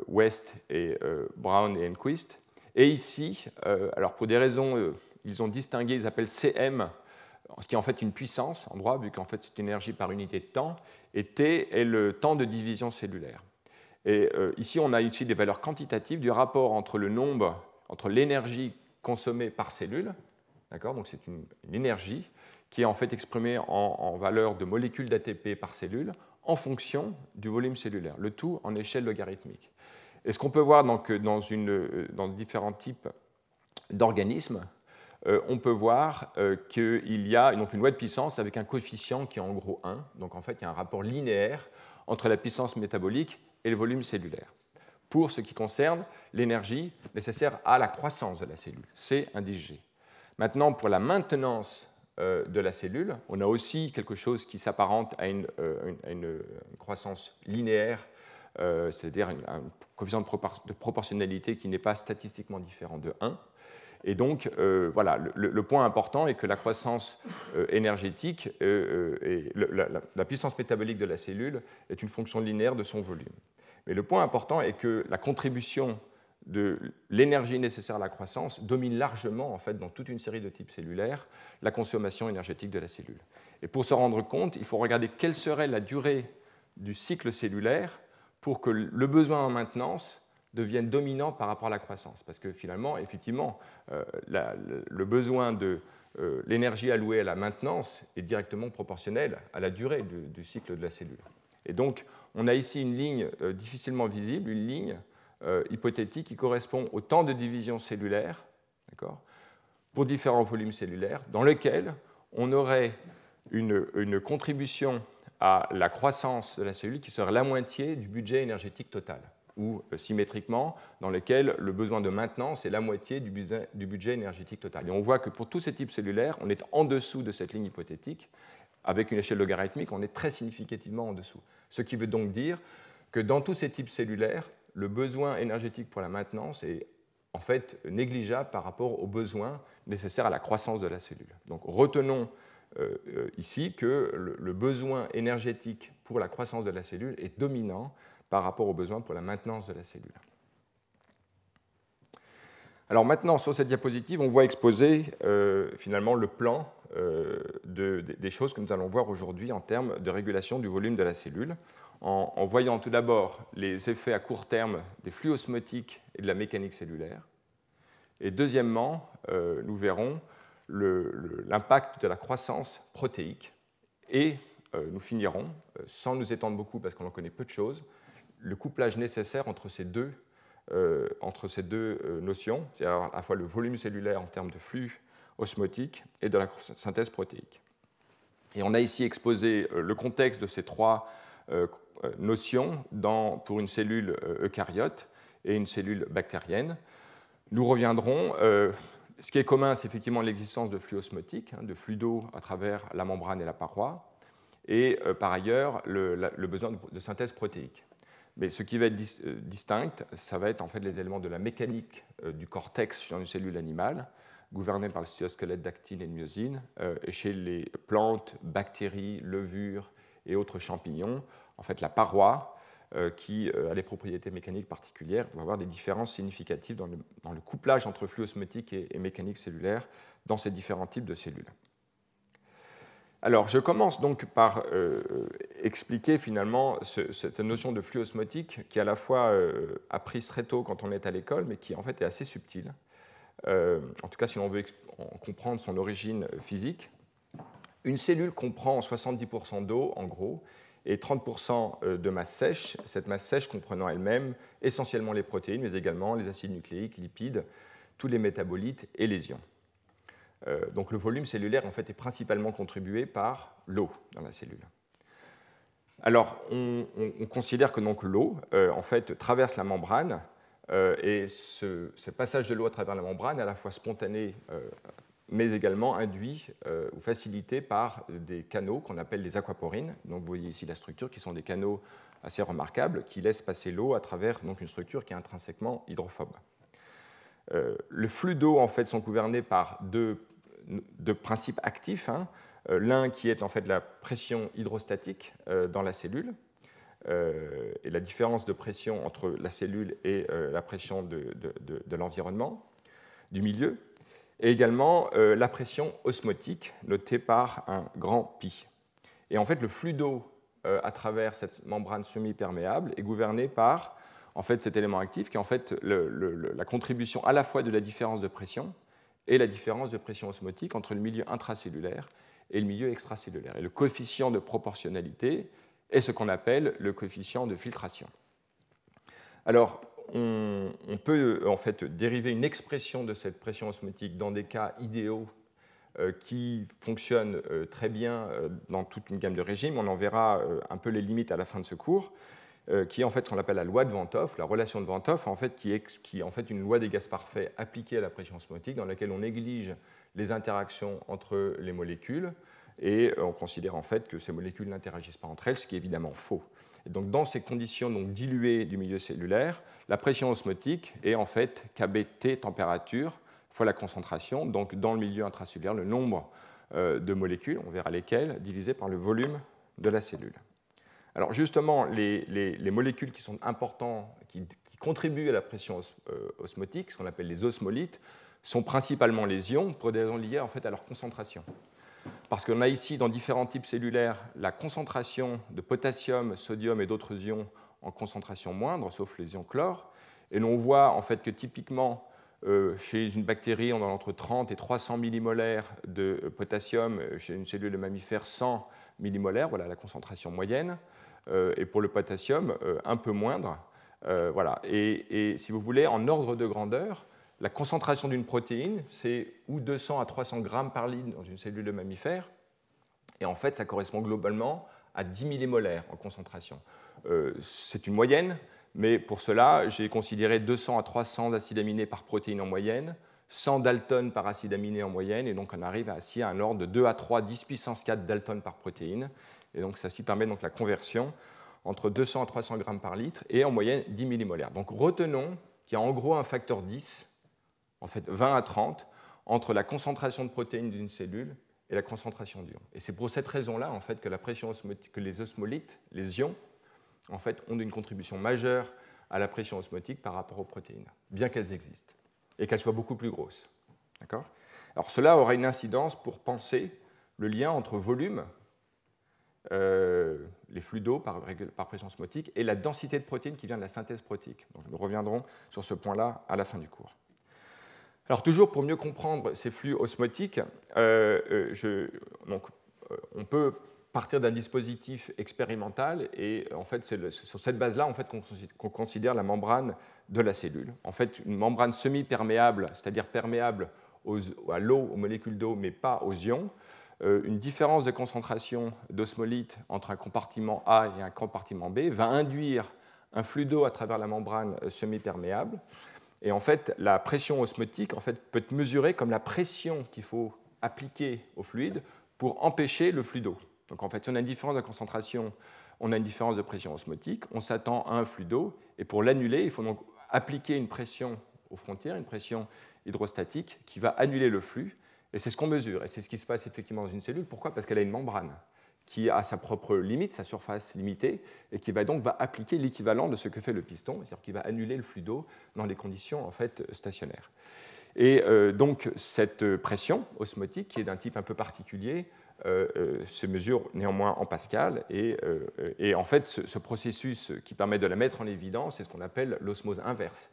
West et Brown et Enquist. Et ici, alors pour des raisons, ils ont distingué, ils appellent Cm, ce qui est en fait une puissance en droit, vu qu'en fait c'est une énergie par unité de temps, et T est le temps de division cellulaire. Et ici, on a ici des valeurs quantitatives du rapport entre le nombre, entre l'énergie consommée par cellule, d'accord, donc c'est une énergie qui est en fait exprimée en valeur de molécules d'ATP par cellule en fonction du volume cellulaire, le tout en échelle logarithmique. Et ce qu'on peut voir donc, dans différents types d'organismes, on peut voir qu'il y a donc une loi de puissance avec un coefficient qui est en gros 1. Donc en fait, il y a un rapport linéaire entre la puissance métabolique et le volume cellulaire, pour ce qui concerne l'énergie nécessaire à la croissance de la cellule, C indice G. Maintenant, pour la maintenance de la cellule, on a aussi quelque chose qui s'apparente à une croissance linéaire, c'est-à-dire un coefficient de proportionnalité qui n'est pas statistiquement différent de 1. Et donc, voilà, le point important est que la croissance énergétique et la puissance métabolique de la cellule est une fonction linéaire de son volume. Mais le point important est que la contribution de l'énergie nécessaire à la croissance domine largement, en fait, dans toute une série de types cellulaires, la consommation énergétique de la cellule. Et pour se rendre compte, il faut regarder quelle serait la durée du cycle cellulaire pour que le besoin en maintenance devienne dominant par rapport à la croissance. Parce que finalement, effectivement, le besoin de l'énergie allouée à la maintenance est directement proportionnel à la durée du cycle de la cellule. Et donc, on a ici une ligne difficilement visible, une ligne hypothétique qui correspond au temps de division cellulaire, pour différents volumes cellulaires, dans lequel on aurait une contribution à la croissance de la cellule qui serait la moitié du budget énergétique total, ou symétriquement, dans lequel le besoin de maintenance est la moitié du budget énergétique total. Et on voit que pour tous ces types cellulaires, on est en dessous de cette ligne hypothétique. Avec une échelle logarithmique, on est très significativement en dessous. Ce qui veut donc dire que dans tous ces types cellulaires, le besoin énergétique pour la maintenance est en fait négligeable par rapport aux besoins nécessaires à la croissance de la cellule. Donc retenons ici que le besoin énergétique pour la croissance de la cellule est dominant par rapport aux besoins pour la maintenance de la cellule. Alors maintenant, sur cette diapositive, on voit exposer finalement le plan des choses que nous allons voir aujourd'hui en termes de régulation du volume de la cellule, en voyant tout d'abord les effets à court terme des flux osmotiques et de la mécanique cellulaire. Et deuxièmement, nous verrons l'impact de la croissance protéique. Et nous finirons, sans nous étendre beaucoup parce qu'on en connaît peu de choses, le couplage nécessaire entre ces deux notions, c'est-à-dire à la fois le volume cellulaire en termes de flux osmotique et de la synthèse protéique. Et on a ici exposé le contexte de ces trois notions pour une cellule eucaryote et une cellule bactérienne. Nous reviendrons. Ce qui est commun, c'est effectivement l'existence de flux osmotiques, de flux d'eau à travers la membrane et la paroi, et par ailleurs le besoin de synthèse protéique. Mais ce qui va être distinct, ça va être en fait les éléments de la mécanique du cortex dans une cellule animale, gouvernée par le cytosquelette d'actine et de myosine, et chez les plantes, bactéries, levures et autres champignons, en fait la paroi, qui a des propriétés mécaniques particulières, va avoir des différences significatives dans le couplage entre flux osmotique et mécanique cellulaire dans ces différents types de cellules. Alors, je commence donc par expliquer finalement cette notion de flux osmotique qui, à la fois, apprise très tôt quand on est à l'école, mais qui en fait est assez subtile. En tout cas, si l'on veut comprendre son origine physique. Une cellule comprend 70% d'eau, en gros, et 30% de masse sèche, cette masse sèche comprenant elle-même essentiellement les protéines, mais également les acides nucléiques, lipides, tous les métabolites et les ions. Donc le volume cellulaire en fait, est principalement contribué par l'eau dans la cellule. Alors, on considère que donc l'eau en fait, traverse la membrane, et ce passage de l'eau à travers la membrane est à la fois spontané, mais également induit ou facilité par des canaux qu'on appelle les aquaporines. Donc, vous voyez ici la structure, qui sont des canaux assez remarquables, qui laissent passer l'eau à travers donc, une structure qui est intrinsèquement hydrophobe. Le flux d'eau, en fait, sont gouvernés par deux principes actifs. L'un qui est en fait la pression hydrostatique dans la cellule, et la différence de pression entre la cellule et la pression de l'environnement, du milieu, et également la pression osmotique, notée par un grand pi. Et en fait, le flux d'eau à travers cette membrane semi-perméable est gouverné par en fait, cet élément actif qui est en fait la contribution à la fois de la différence de pression et la différence de pression osmotique entre le milieu intracellulaire et le milieu extracellulaire. Et le coefficient de proportionnalité est ce qu'on appelle le coefficient de filtration. Alors, on peut en fait dériver une expression de cette pression osmotique dans des cas idéaux qui fonctionnent très bien dans toute une gamme de régimes. On en verra un peu les limites à la fin de ce cours, qui est en fait ce qu'on appelle la loi de Van't Hoff, la relation de Van't Hoff, en fait, qui est en fait une loi des gaz parfaits appliquée à la pression osmotique, dans laquelle on néglige les interactions entre les molécules et on considère en fait que ces molécules n'interagissent pas entre elles, ce qui est évidemment faux. Et donc, dans ces conditions donc, diluées du milieu cellulaire, la pression osmotique est en fait kBT température fois la concentration, donc dans le milieu intracellulaire, le nombre de molécules, on verra lesquelles, divisé par le volume de la cellule. Alors justement, les molécules qui sont importantes, qui contribuent à la pression osmotique, ce qu'on appelle les osmolytes, sont principalement les ions, pour des raisons liées en fait, à leur concentration. Parce qu'on a ici, dans différents types cellulaires, la concentration de potassium, sodium et d'autres ions en concentration moindre, sauf les ions chlore. Et l'on voit en fait que typiquement, chez une bactérie, on a entre 30 et 300 millimolaires de potassium, chez une cellule de mammifère 100 millimolaires, voilà la concentration moyenne, et pour le potassium, un peu moindre. Voilà. Et si vous voulez, en ordre de grandeur, la concentration d'une protéine, c'est ou 200 à 300 grammes par litre dans une cellule de mammifère, et en fait, ça correspond globalement à 10 millimolaires en concentration. C'est une moyenne, mais pour cela, j'ai considéré 200 à 300 acides aminés par protéine en moyenne, 100 Dalton par acide aminé en moyenne, et donc on arrive ainsi à un ordre de 2 à 3, 10 puissance 4 Dalton par protéine, et donc ça permet donc la conversion entre 200 à 300 grammes par litre, et en moyenne 10 millimolaires. Donc retenons qu'il y a en gros un facteur 10, en fait 20 à 30, entre la concentration de protéines d'une cellule et la concentration d'ions. Et c'est pour cette raison-là en fait, que la pression osmotique, que les osmolytes, les ions, en fait, ont une contribution majeure à la pression osmotique par rapport aux protéines, bien qu'elles existent, et qu'elles soient beaucoup plus grosses. D'accord ? Alors cela aura une incidence pour penser le lien entre volume, les flux d'eau par pression osmotique, et la densité de protéines qui vient de la synthèse protéique. Donc, nous reviendrons sur ce point-là à la fin du cours. Alors toujours pour mieux comprendre ces flux osmotiques, on peut partir d'un dispositif expérimental, et en fait, c'est sur cette base-là en fait, qu'on considère la membrane de la cellule. En fait, une membrane semi-perméable, c'est-à-dire perméable à l'eau, aux molécules d'eau, mais pas aux ions. Une différence de concentration d'osmolyte entre un compartiment A et un compartiment B va induire un flux d'eau à travers la membrane semi-perméable. Et en fait, la pression osmotique en fait, peut être mesurée comme la pression qu'il faut appliquer au fluide pour empêcher le flux d'eau. Donc en fait, si on a une différence de concentration, on a une différence de pression osmotique, on s'attend à un flux d'eau, et pour l'annuler, il faut donc appliquer une pression aux frontières, une pression hydrostatique qui va annuler le flux, et c'est ce qu'on mesure, et c'est ce qui se passe effectivement dans une cellule. Pourquoi ? Parce qu'elle a une membrane qui a sa propre limite, sa surface limitée, et qui va appliquer l'équivalent de ce que fait le piston, c'est-à-dire qui va annuler le flux d'eau dans les conditions en fait, stationnaires. Et donc cette pression osmotique, qui est d'un type un peu particulier, se mesure néanmoins en Pascal, et en fait ce processus qui permet de la mettre en évidence, c'est ce qu'on appelle l'osmose inverse,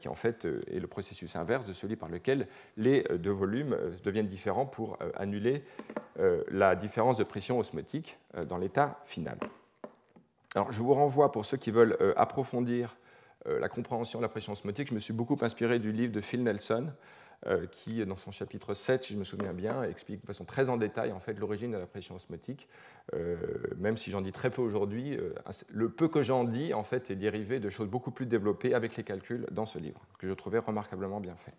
qui en fait est le processus inverse de celui par lequel les deux volumes deviennent différents pour annuler la différence de pression osmotique dans l'état final. Alors je vous renvoie, pour ceux qui veulent approfondir la compréhension de la pression osmotique, je me suis beaucoup inspiré du livre de Phil Nelson, qui, dans son chapitre 7, si je me souviens bien, explique de façon très en détail en fait, l'origine de la pression osmotique, même si j'en dis très peu aujourd'hui. Le peu que j'en dis en fait, est dérivé de choses beaucoup plus développées avec les calculs dans ce livre, que je trouvais remarquablement bien fait.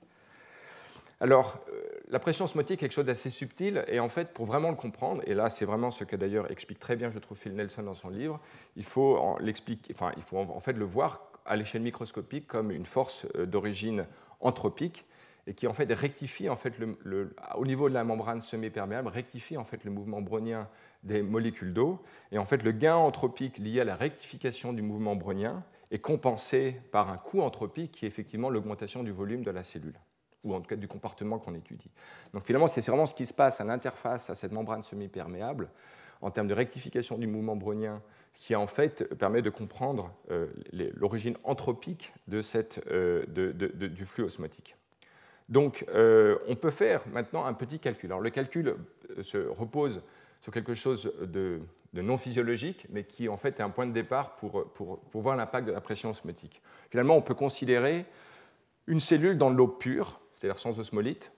Alors, la pression osmotique est quelque chose d'assez subtil, et en fait, pour vraiment le comprendre, et là c'est vraiment ce que d'ailleurs explique très bien, je trouve, Phil Nelson dans son livre, il faut en fait le voir à l'échelle microscopique comme une force d'origine anthropique, et qui en fait rectifie en fait au niveau de la membrane semi-perméable, rectifie en fait le mouvement brownien des molécules d'eau, et en fait le gain anthropique lié à la rectification du mouvement brownien est compensé par un coût anthropique qui est effectivement l'augmentation du volume de la cellule, ou en tout cas du comportement qu'on étudie. Donc finalement, c'est vraiment ce qui se passe à l'interface à cette membrane semi-perméable en termes de rectification du mouvement brownien qui en fait permet de comprendre l'origine anthropique de du flux osmotique. Donc on peut faire maintenant un petit calcul. Alors le calcul se repose sur quelque chose de non physiologique, mais qui en fait est un point de départ pour voir l'impact de la pression osmotique. Finalement, on peut considérer une cellule dans l'eau pure, c'est-à-dire sans osmolyte,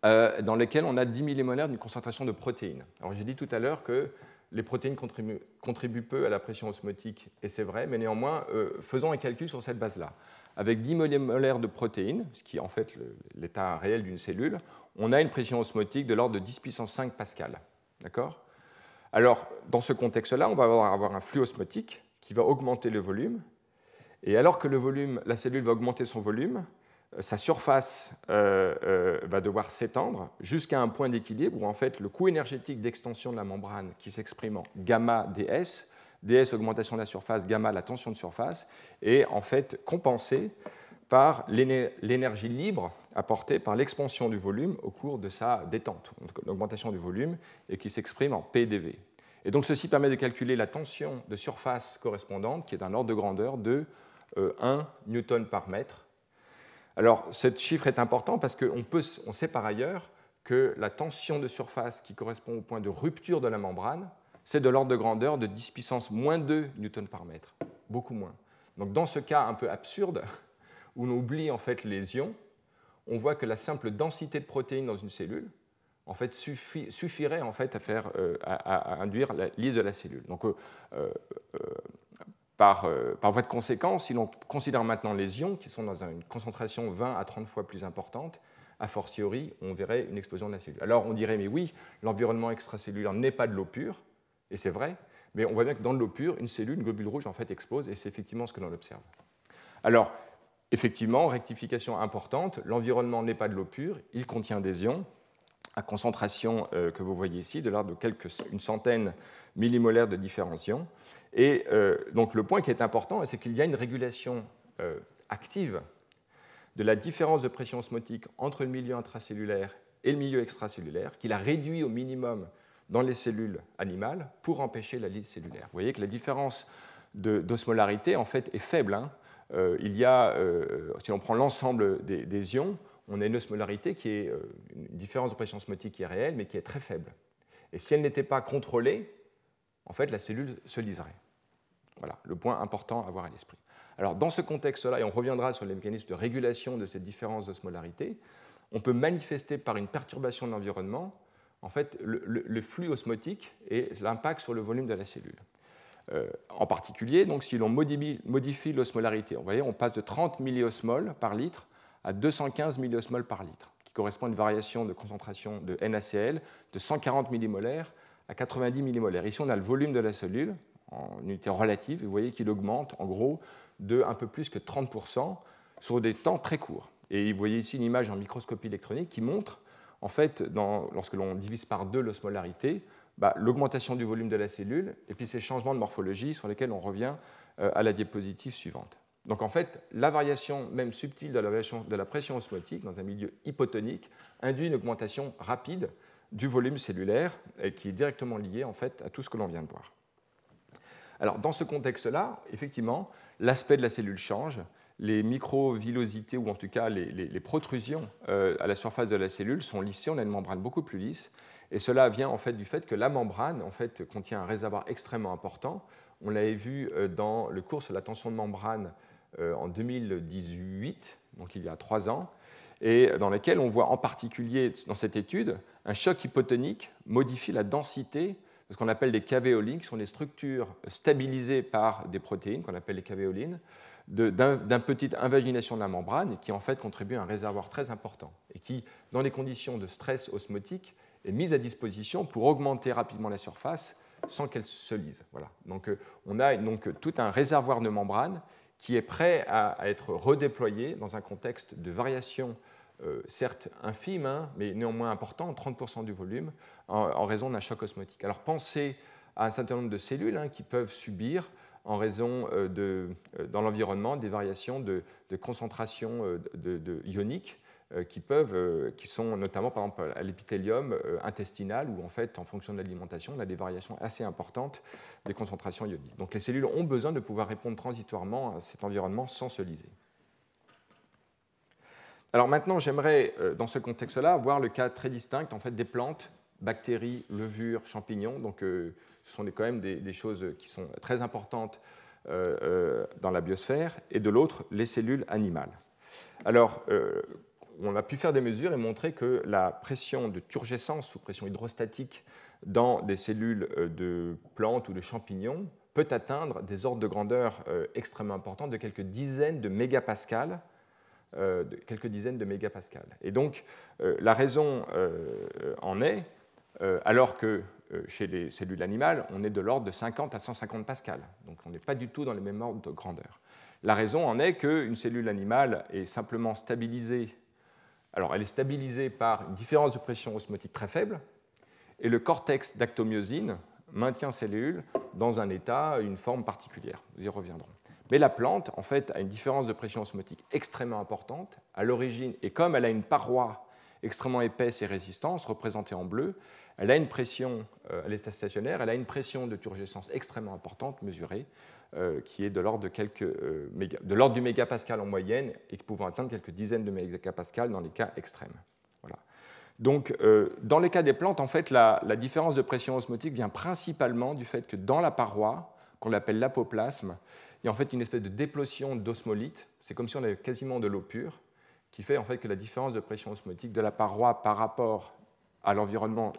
dans laquelle on a 10 millimolaires d'une concentration de protéines. Alors j'ai dit tout à l'heure que les protéines contribuent peu à la pression osmotique, et c'est vrai, mais néanmoins, faisons un calcul sur cette base-là. Avec 10 millimolaires de protéines, ce qui est en fait l'état réel d'une cellule, on a une pression osmotique de l'ordre de 10 puissance 5 pascal. D'accord ? Alors, dans ce contexte-là, on va avoir un flux osmotique qui va augmenter le volume, et alors que la cellule va augmenter son volume, sa surface va devoir s'étendre jusqu'à un point d'équilibre où en fait le coût énergétique d'extension de la membrane qui s'exprime en gamma ds, ds augmentation de la surface, gamma la tension de surface, est en fait compensé par l'énergie libre apportée par l'expansion du volume au cours de sa détente, donc l'augmentation du volume, et qui s'exprime en PdV. Et donc ceci permet de calculer la tension de surface correspondante, qui est d'un ordre de grandeur de 1 newton par mètre. Alors, ce chiffre est important parce qu'on sait par ailleurs que la tension de surface qui correspond au point de rupture de la membrane, c'est de l'ordre de grandeur de 10 puissance moins 2 newtons par mètre, beaucoup moins. Donc, dans ce cas un peu absurde, où on oublie en fait les ions, on voit que la simple densité de protéines dans une cellule en fait, suffirait en fait, à induire la lyse de la cellule. Donc, par voie de conséquence, si l'on considère maintenant les ions, qui sont dans une concentration 20 à 30 fois plus importante, a fortiori, on verrait une explosion de la cellule. Alors on dirait, mais oui, l'environnement extracellulaire n'est pas de l'eau pure, et c'est vrai, mais on voit bien que dans de l'eau pure, une cellule, une globule rouge, en fait, explose, et c'est effectivement ce que l'on observe. Alors, effectivement, rectification importante, l'environnement n'est pas de l'eau pure, il contient des ions, à concentration que vous voyez ici, de l'ordre d'une centaine millimolaires de différents ions. Et donc le point qui est important, c'est qu'il y a une régulation active de la différence de pression osmotique entre le milieu intracellulaire et le milieu extracellulaire, qu'il a réduit au minimum dans les cellules animales pour empêcher la lyse cellulaire. Vous voyez que la différence d'osmolarité en fait est faible. Hein. Si on prend l'ensemble des ions, on a une osmolarité qui est une différence de pression osmotique qui est réelle, mais qui est très faible. Et si elle n'était pas contrôlée, en fait, la cellule se liserait. Voilà, le point important à avoir à l'esprit. Alors, dans ce contexte-là, et on reviendra sur les mécanismes de régulation de cette différence d'osmolarité, on peut manifester par une perturbation de l'environnement, en fait, le flux osmotique et l'impact sur le volume de la cellule. En particulier, donc, si l'on modifie l'osmolarité, vous voyez, on passe de 30 milliosmoles par litre à 215 milliosmoles par litre, qui correspond à une variation de concentration de NaCl de 140 millimolaires à 90 millimolaires. Ici, on a le volume de la cellule en unité relative, et vous voyez qu'il augmente en gros de un peu plus que 30% sur des temps très courts. Et vous voyez ici une image en microscopie électronique qui montre, en fait, lorsque l'on divise par 2 l'osmolarité, l'augmentation du volume de la cellule et puis ces changements de morphologie sur lesquels on revient à la diapositive suivante. Donc en fait, la variation même subtile de la pression osmotique dans un milieu hypotonique induit une augmentation rapide du volume cellulaire et qui est directement liée en fait à tout ce que l'on vient de voir. Alors dans ce contexte-là, effectivement, l'aspect de la cellule change, les microvillosités ou en tout cas les protrusions à la surface de la cellule sont lissées, on a une membrane beaucoup plus lisse et cela vient en fait du fait que la membrane en fait contient un réservoir extrêmement important. On l'avait vu dans le cours sur la tension de membrane en 2018, donc il y a 3 ans, et dans laquelle on voit en particulier dans cette étude un choc hypotonique modifie la densité de ce qu'on appelle des cavéolines, qui sont des structures stabilisées par des protéines qu'on appelle les cavéolines, d'une petite invagination de la membrane et qui en fait contribue à un réservoir très important et qui, dans les conditions de stress osmotique, est mise à disposition pour augmenter rapidement la surface sans qu'elle se lise. Voilà. Donc, on a donc tout un réservoir de membrane qui est prêt à être redéployé dans un contexte de variation, certes infime, hein, mais néanmoins important, 30% du volume, en raison d'un choc osmotique. Alors pensez à un certain nombre de cellules hein, qui peuvent subir, en raison dans l'environnement, des variations de concentration ionique qui sont notamment, par exemple, à l'épithélium intestinal, où en fait, en fonction de l'alimentation, on a des variations assez importantes des concentrations ioniques. Donc les cellules ont besoin de pouvoir répondre transitoirement à cet environnement sans se lyser. Alors maintenant, j'aimerais, dans ce contexte-là, voir le cas très distinct en fait, des plantes, bactéries, levures, champignons. Donc ce sont quand même des choses qui sont très importantes dans la biosphère, et de l'autre, les cellules animales. Alors, on a pu faire des mesures et montrer que la pression de turgescence sous pression hydrostatique dans des cellules de plantes ou de champignons peut atteindre des ordres de grandeur extrêmement importants de quelques dizaines de mégapascales. Et donc, la raison en est, alors que chez les cellules animales, on est de l'ordre de 50 à 150 pascal. Donc, on n'est pas du tout dans les mêmes ordres de grandeur. La raison en est qu'une cellule animale est simplement stabilisée. Alors, elle est stabilisée par une différence de pression osmotique très faible, et le cortex d'actomyosine maintient ces cellules dans un état, une forme particulière. Nous y reviendrons. Mais la plante, en fait, a une différence de pression osmotique extrêmement importante à l'origine, et comme elle a une paroi extrêmement épaisse et résistante, représentée en bleu, elle a une pression à l'état stationnaire, elle a une pression de turgescence extrêmement importante, mesurée, qui est de l'ordre du mégapascal en moyenne, et qui pouvant atteindre quelques dizaines de mégapascales dans les cas extrêmes. Voilà. Donc, dans les cas des plantes, en fait, la différence de pression osmotique vient principalement du fait que dans la paroi, qu'on appelle l'apoplasme, il y a en fait une espèce de déplotion d'osmolyte. C'est comme si on avait quasiment de l'eau pure, qui fait en fait que la différence de pression osmotique de la paroi par rapport à l'environnement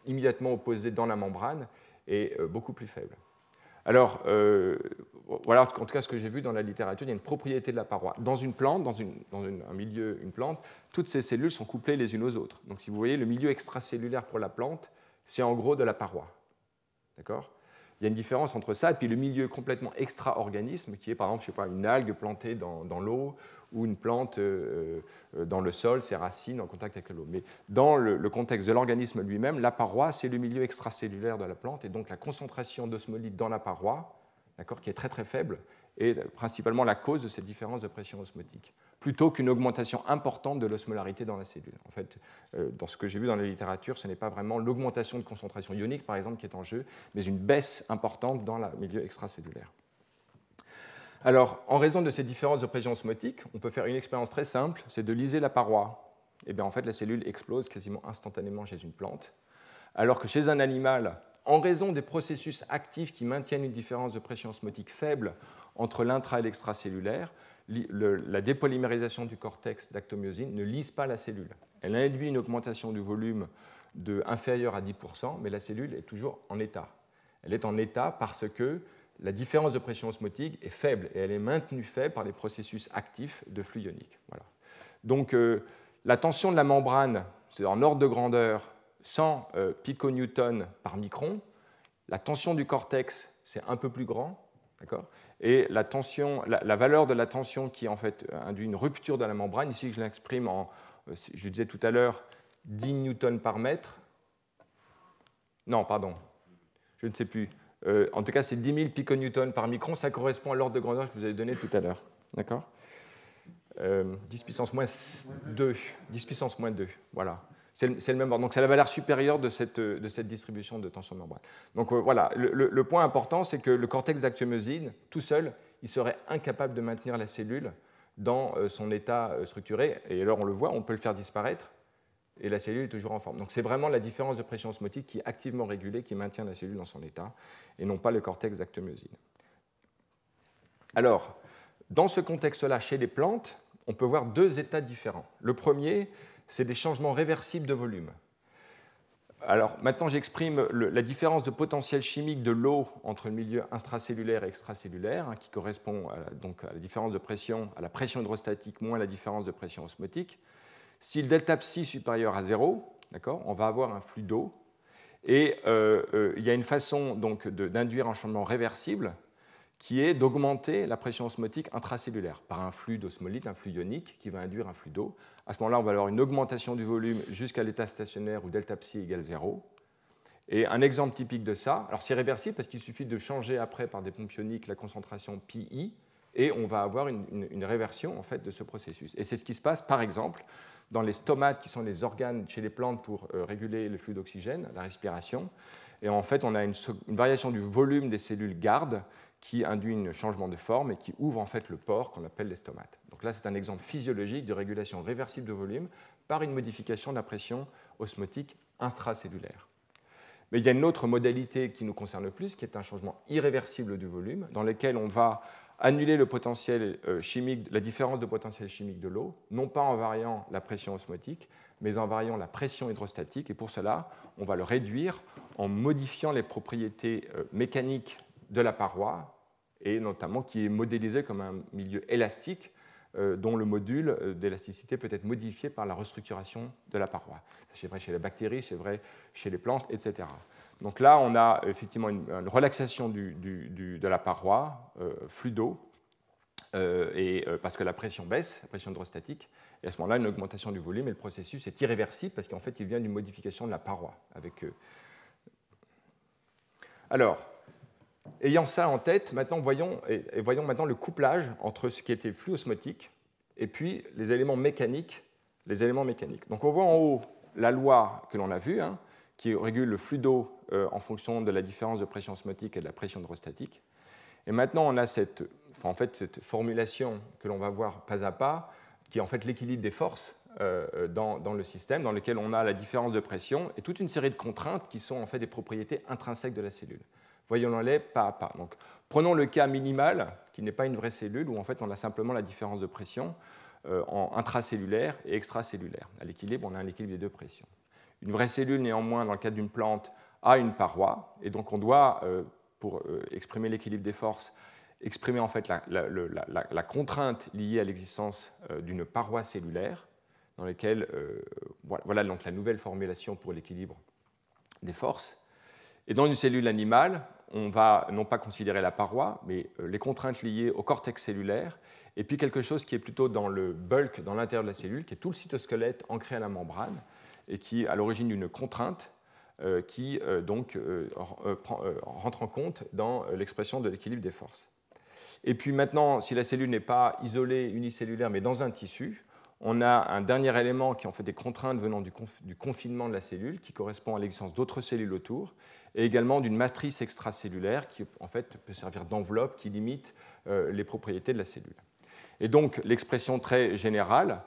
immédiatement opposé dans la membrane est beaucoup plus faible. Alors, voilà en tout cas ce que j'ai vu dans la littérature, il y a une propriété de la paroi. Dans une plante, dans un milieu, une plante, toutes ces cellules sont couplées les unes aux autres. Donc si vous voyez, le milieu extracellulaire pour la plante, c'est en gros de la paroi. D'accord ? Il y a une différence entre ça et puis le milieu complètement extra-organisme, qui est par exemple, je sais pas, une algue plantée dans l'eau ou une plante dans le sol, ses racines en contact avec l'eau. Mais dans le contexte de l'organisme lui-même, la paroi, c'est le milieu extracellulaire de la plante, et donc la concentration d'osmolyte dans la paroi, qui est très très faible, est principalement la cause de cette différence de pression osmotique, plutôt qu'une augmentation importante de l'osmolarité dans la cellule. En fait, dans ce que j'ai vu dans la littérature, ce n'est pas vraiment l'augmentation de concentration ionique, par exemple, qui est en jeu, mais une baisse importante dans le milieu extracellulaire. Alors, en raison de ces différences de pression osmotique, on peut faire une expérience très simple, c'est de lyser la paroi. Et bien, en fait, la cellule explose quasiment instantanément chez une plante, alors que chez un animal, en raison des processus actifs qui maintiennent une différence de pression osmotique faible entre l'intra et l'extracellulaire, la dépolymérisation du cortex d'actomyosine ne lyse pas la cellule. Elle induit une augmentation du volume inférieure à 10%, mais la cellule est toujours en état. Elle est en état parce que la différence de pression osmotique est faible, et elle est maintenue faible par les processus actifs de flux ionique. Voilà. Donc la tension de la membrane, c'est en ordre de grandeur 100 piconewtons par micron. La tension du cortex, c'est un peu plus grand. Et la valeur de la tension qui en fait induit une rupture de la membrane, ici je l'exprime en, je disais tout à l'heure, 10 newtons par mètre. Non, pardon, je ne sais plus. En tout cas, c'est 10 000 piconewtons par micron, ça correspond à l'ordre de grandeur que je vous avais donné tout à l'heure. D'accord 10 puissance moins 2. 10 puissance moins 2, voilà. C'est le même ordre. Donc c'est la valeur supérieure de cette distribution de tension de membrane. Donc voilà, le point important, c'est que le cortex d'actomyosine, tout seul, il serait incapable de maintenir la cellule dans son état structuré. Et alors on le voit, on peut le faire disparaître, et la cellule est toujours en forme. Donc c'est vraiment la différence de pression osmotique qui est activement régulée, qui maintient la cellule dans son état, et non pas le cortex d'actomyosine. Alors, dans ce contexte-là, chez les plantes, on peut voir deux états différents. Le premier, c'est des changements réversibles de volume. Alors maintenant, j'exprime la différence de potentiel chimique de l'eau entre le milieu intracellulaire et extracellulaire, qui correspond donc à la différence de pression, à la pression hydrostatique moins la différence de pression osmotique. Si le delta psi est supérieur à 0, on va avoir un flux d'eau, et il y a une façon d'induire un changement réversible qui est d'augmenter la pression osmotique intracellulaire par un flux d'osmolyte, un flux ionique qui va induire un flux d'eau. À ce moment-là, on va avoir une augmentation du volume jusqu'à l'état stationnaire où delta psi égale 0. Et un exemple typique de ça, alors c'est réversible parce qu'il suffit de changer après par des pompes ioniques la concentration pi, et on va avoir une réversion en fait, de ce processus. Et c'est ce qui se passe par exemple dans les stomates, qui sont les organes chez les plantes pour réguler le flux d'oxygène, la respiration. Et en fait, on a une variation du volume des cellules gardes qui induit un changement de forme et qui ouvre en fait le pore qu'on appelle les stomates. Donc là, c'est un exemple physiologique de régulation réversible de volume par une modification de la pression osmotique intracellulaire. Mais il y a une autre modalité qui nous concerne le plus, qui est un changement irréversible du volume, dans lequel on va annuler le potentiel chimique, la différence de potentiel chimique de l'eau, non pas en variant la pression osmotique, mais en variant la pression hydrostatique. Et pour cela, on va le réduire en modifiant les propriétés mécaniques de la paroi, et notamment qui est modélisé comme un milieu élastique, dont le module d'élasticité peut être modifié par la restructuration de la paroi. C'est vrai chez les bactéries, c'est vrai chez les plantes, etc. Donc là, on a effectivement une relaxation de la paroi, flux d'eau, parce que la pression baisse, la pression hydrostatique, et à ce moment-là, une augmentation du volume, et le processus est irréversible parce qu'en fait, il vient d'une modification de la paroi. Alors, ayant ça en tête, maintenant, voyons maintenant le couplage entre ce qui était flux osmotique et puis les éléments mécaniques. Donc on voit en haut la loi que l'on a vue, hein, qui régule le flux d'eau en fonction de la différence de pression osmotique et de la pression hydrostatique. Et maintenant, on a cette formulation que l'on va voir pas à pas, qui est en fait l'équilibre des forces dans le système, dans lequel on a la différence de pression et toute une série de contraintes qui sont en fait des propriétés intrinsèques de la cellule. Voyons-les pas à pas. Donc, prenons le cas minimal, qui n'est pas une vraie cellule, où en fait on a simplement la différence de pression en intracellulaire et extracellulaire. À l'équilibre, on a un équilibre des deux pressions. Une vraie cellule, néanmoins, dans le cadre d'une plante, a une paroi, et donc on doit, pour exprimer l'équilibre des forces, exprimer en fait la contrainte liée à l'existence d'une paroi cellulaire, dans laquelle, voilà donc la nouvelle formulation pour l'équilibre des forces. Et dans une cellule animale, on va non pas considérer la paroi, mais les contraintes liées au cortex cellulaire, et puis quelque chose qui est plutôt dans le bulk, dans l'intérieur de la cellule, qui est tout le cytosquelette ancré à la membrane, et qui est à l'origine d'une contrainte qui rentre en compte dans l'expression de l'équilibre des forces. Et puis maintenant, si la cellule n'est pas isolée, unicellulaire, mais dans un tissu, on a un dernier élément qui est en fait des contraintes venant du confinement de la cellule, qui correspond à l'existence d'autres cellules autour, et également d'une matrice extracellulaire qui en fait peut servir d'enveloppe qui limite les propriétés de la cellule. Et donc l'expression très générale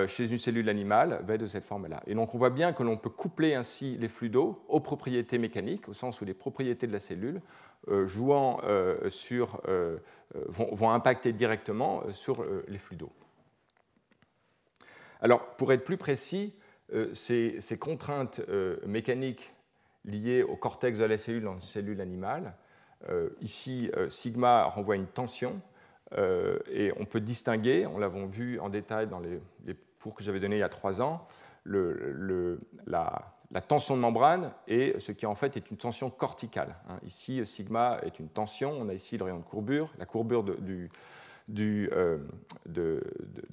chez une cellule animale va être de cette forme-là. Et donc on voit bien que l'on peut coupler ainsi les flux d'eau aux propriétés mécaniques, au sens où les propriétés de la cellule vont impacter directement sur les flux d'eau. Alors, pour être plus précis, ces contraintes mécaniques liées au cortex de la cellule dans une cellule animale, ici, sigma renvoie une tension, et on peut distinguer, on l'avons vu en détail dans les cours que j'avais donnés il y a 3 ans, la tension de membrane et ce qui en fait est une tension corticale. Ici, sigma est une tension, on a ici le rayon de courbure, la courbure de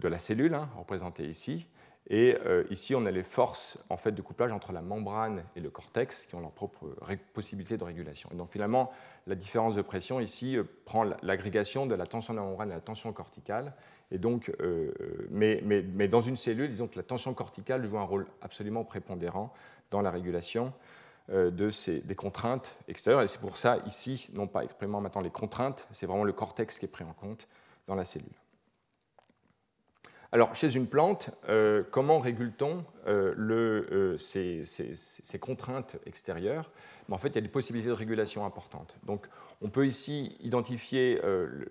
la cellule, représentée ici. Et ici, on a les forces en fait, de couplage entre la membrane et le cortex qui ont leur propre possibilité de régulation. Et donc finalement, la différence de pression ici prend l'agrégation de la tension de la membrane et la tension corticale. Et donc, mais dans une cellule, disons que la tension corticale joue un rôle absolument prépondérant dans la régulation des contraintes extérieures. Et c'est pour ça, ici, non pas exprimant maintenant les contraintes, c'est vraiment le cortex qui est pris en compte dans la cellule. Alors, chez une plante, comment régule-t-on ces contraintes extérieures? En fait, il y a des possibilités de régulation importantes. Donc, on peut ici identifier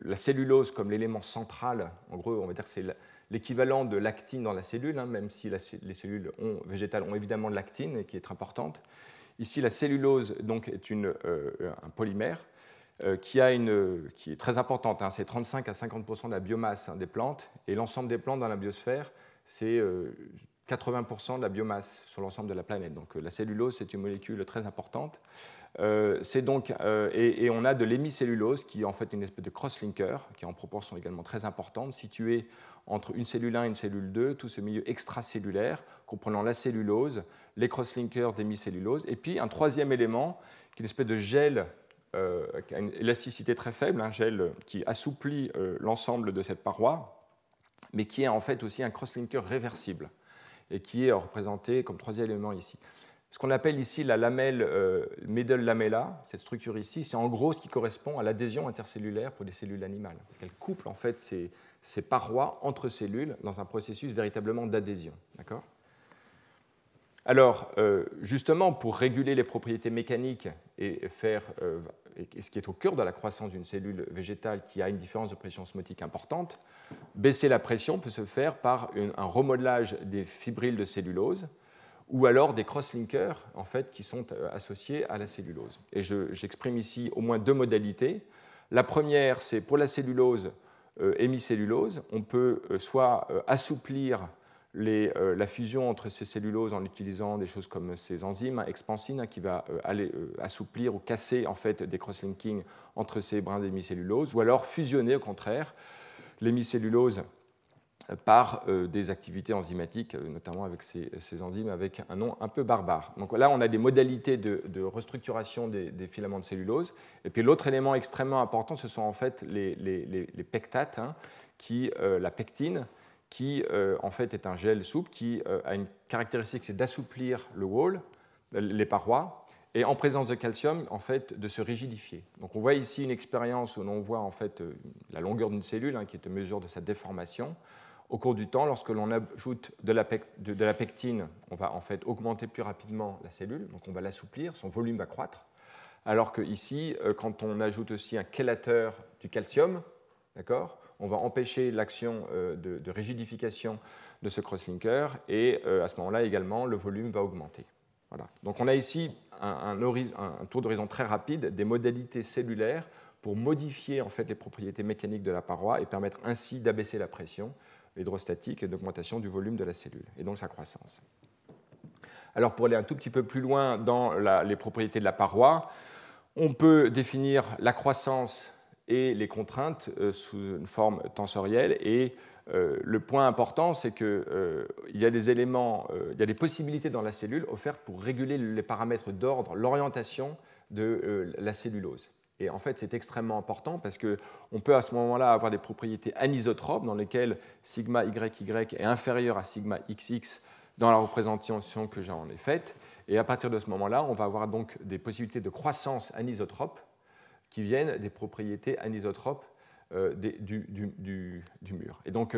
la cellulose comme l'élément central. En gros, on va dire que c'est l'équivalent de l'actine dans la cellule, même si les cellules végétales ont évidemment de l'actine, qui est très importante. Ici, la cellulose donc, est un polymère qui est très importante. C'est 35 à 50% de la biomasse des plantes, et l'ensemble des plantes dans la biosphère, c'est 80% de la biomasse sur l'ensemble de la planète. Donc la cellulose, c'est une molécule très importante. Et on a de l'hémicellulose, qui est en fait une espèce de cross-linker, qui est en proportion également très importante, située entre une cellule 1 et une cellule 2, tout ce milieu extracellulaire, comprenant la cellulose, les cross-linkers d'hémicellulose, et puis un troisième élément, qui est une espèce de gel qui a une élasticité très faible, un gel qui assouplit l'ensemble de cette paroi, mais qui est en fait aussi un cross-linker réversible. et qui est représenté comme troisième élément ici. Ce qu'on appelle ici la lamelle middle lamella, cette structure ici, c'est en gros ce qui correspond à l'adhésion intercellulaire pour des cellules animales. Elle couple en fait ces parois entre cellules dans un processus véritablement d'adhésion. D'accord ? Alors, justement, pour réguler les propriétés mécaniques et faire, ce qui est au cœur de la croissance d'une cellule végétale qui a une différence de pression osmotique importante, baisser la pression peut se faire par un remodelage des fibrilles de cellulose ou alors des cross-linkers en fait, qui sont associés à la cellulose. Et j'exprime ici au moins deux modalités. La première, c'est pour la cellulose hémicellulose, on peut soit assouplir la fusion entre ces celluloses en utilisant des choses comme ces enzymes, expansine, qui va aller assouplir ou casser en fait, des cross-linkings entre ces brins d'hémicellulose, ou alors fusionner au contraire l'hémicellulose par des activités enzymatiques, notamment avec ces enzymes avec un nom un peu barbare. Donc là, on a des modalités de restructuration des filaments de cellulose. Et puis l'autre élément extrêmement important, ce sont en fait les pectates, la pectine, qui en fait est un gel souple qui a une caractéristique, c'est d'assouplir le wall, les parois, et en présence de calcium, en fait, de se rigidifier. Donc on voit ici une expérience où l'on voit en fait la longueur d'une cellule, qui est une mesure de sa déformation. Au cours du temps, lorsque l'on ajoute de la pectine, on va en fait augmenter plus rapidement la cellule, donc on va l'assouplir, son volume va croître. Alors que ici, quand on ajoute aussi un chélateur du calcium, d'accord, on va empêcher l'action de rigidification de ce crosslinker et à ce moment-là également, le volume va augmenter. Voilà. Donc on a ici un tour d'horizon très rapide des modalités cellulaires pour modifier en fait, les propriétés mécaniques de la paroi et permettre ainsi d'abaisser la pression hydrostatique et d'augmentation du volume de la cellule, et donc sa croissance. Alors pour aller un tout petit peu plus loin dans les propriétés de la paroi, on peut définir la croissance et les contraintes sous une forme tensorielle, et le point important, c'est qu'il y a des éléments, il y a des possibilités dans la cellule offertes pour réguler les paramètres d'ordre, l'orientation de la cellulose. Et en fait, c'est extrêmement important parce qu'on peut à ce moment-là avoir des propriétés anisotropes dans lesquelles sigma YY est inférieur à sigma XX dans la représentation que j'en ai faite. Et à partir de ce moment-là, on va avoir donc des possibilités de croissance anisotropes qui viennent des propriétés anisotropes du mur. Et donc,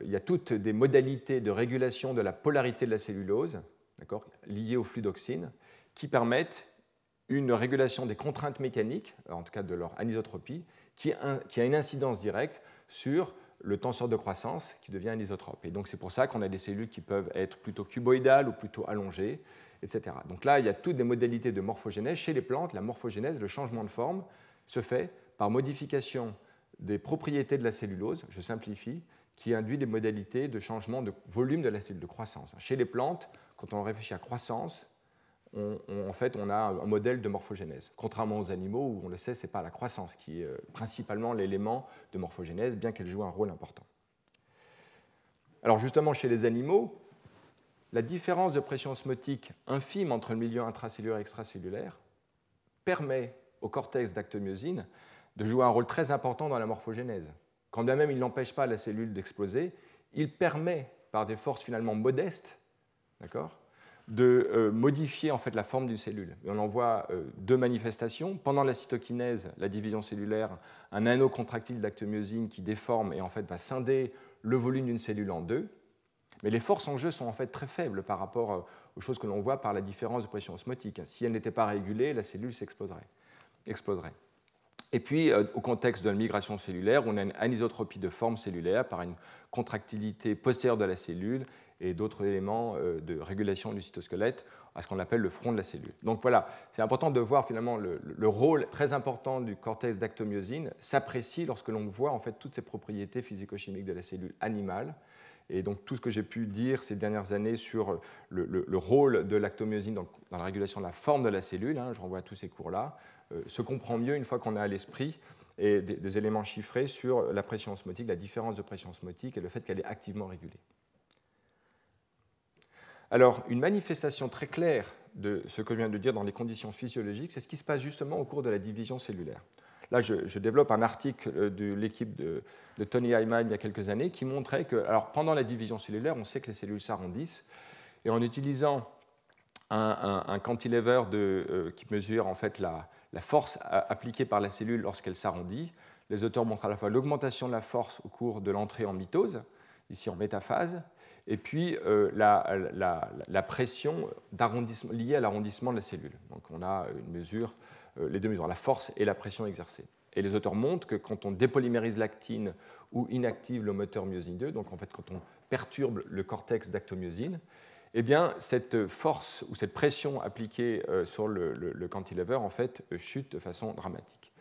il y a toutes des modalités de régulation de la polarité de la cellulose, liées au flux d'oxine, qui permettent une régulation des contraintes mécaniques, en tout cas de leur anisotropie, qui a une incidence directe sur le tenseur de croissance qui devient anisotrope. Et donc c'est pour ça qu'on a des cellules qui peuvent être plutôt cuboïdales ou plutôt allongées, etc. Donc là, il y a toutes des modalités de morphogénèse. Chez les plantes, la morphogénèse, le changement de forme, se fait par modification des propriétés de la cellulose, je simplifie, qui induit des modalités de changement de volume de la cellule de croissance. Chez les plantes, quand on réfléchit à croissance, en fait, on a un modèle de morphogénèse. Contrairement aux animaux, où on le sait, ce n'est pas la croissance qui est principalement l'élément de morphogénèse, bien qu'elle joue un rôle important. Alors justement, chez les animaux, la différence de pression osmotique infime entre le milieu intracellulaire et extracellulaire permet au cortex d'actomyosine de jouer un rôle très important dans la morphogénèse. Quand bien même il n'empêche pas la cellule d'exploser, il permet, par des forces finalement modestes, de modifier en fait la forme d'une cellule. Et on en voit deux manifestations. Pendant la cytokinèse, la division cellulaire, un anneau contractile d'actomyosine qui déforme et en fait va scinder le volume d'une cellule en deux. Mais les forces en jeu sont en fait très faibles par rapport aux choses que l'on voit par la différence de pression osmotique. Si elle n'était pas régulée, la cellule exploserait. Et puis, au contexte de la migration cellulaire, on a une anisotropie de forme cellulaire par une contractilité postérieure de la cellule et d'autres éléments de régulation du cytosquelette à ce qu'on appelle le front de la cellule. Donc voilà, c'est important de voir finalement le rôle très important du cortex d'actomyosine s'apprécie lorsque l'on voit en fait toutes ces propriétés physico-chimiques de la cellule animale. Et donc tout ce que j'ai pu dire ces dernières années sur le rôle de l'actomyosine dans la régulation de la forme de la cellule, je renvoie à tous ces cours-là, se comprend mieux une fois qu'on a à l'esprit et des éléments chiffrés sur la pression osmotique, la différence de pression osmotique et le fait qu'elle est activement régulée. Alors, une manifestation très claire de ce que je viens de dire dans les conditions physiologiques, c'est ce qui se passe justement au cours de la division cellulaire. là je développe un article de l'équipe de Tony Hyman il y a quelques années qui montrait que, alors pendant la division cellulaire, on sait que les cellules s'arrondissent, et en utilisant un cantilever qui mesure en fait la force appliquée par la cellule lorsqu'elle s'arrondit, les auteurs montrent à la fois l'augmentation de la force au cours de l'entrée en mitose, ici en métaphase, et puis la pression liée à l'arrondissement de la cellule. Donc on a les deux mesures, la force et la pression exercée. Et les auteurs montrent que quand on dépolymérise l'actine ou inactive le moteur myosine 2, donc en fait quand on perturbe le cortex d'actomyosine, eh bien, cette force ou cette pression appliquée sur le cantilever en fait, chute de façon dramatique.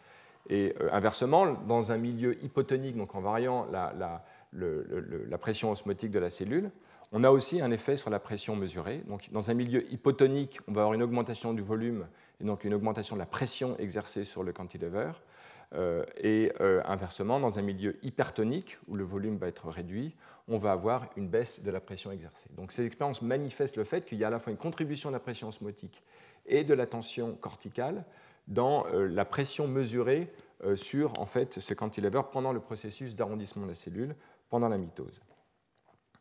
Et inversement, dans un milieu hypotonique, donc en variant la pression osmotique de la cellule, on a aussi un effet sur la pression mesurée. Donc, dans un milieu hypotonique, on va avoir une augmentation du volume et donc une augmentation de la pression exercée sur le cantilever. Et inversement, dans un milieu hypertonique, où le volume va être réduit, on va avoir une baisse de la pression exercée. Donc ces expériences manifestent le fait qu'il y a à la fois une contribution de la pression osmotique et de la tension corticale dans la pression mesurée sur en fait, ce cantilever pendant le processus d'arrondissement de la cellule, pendant la mitose.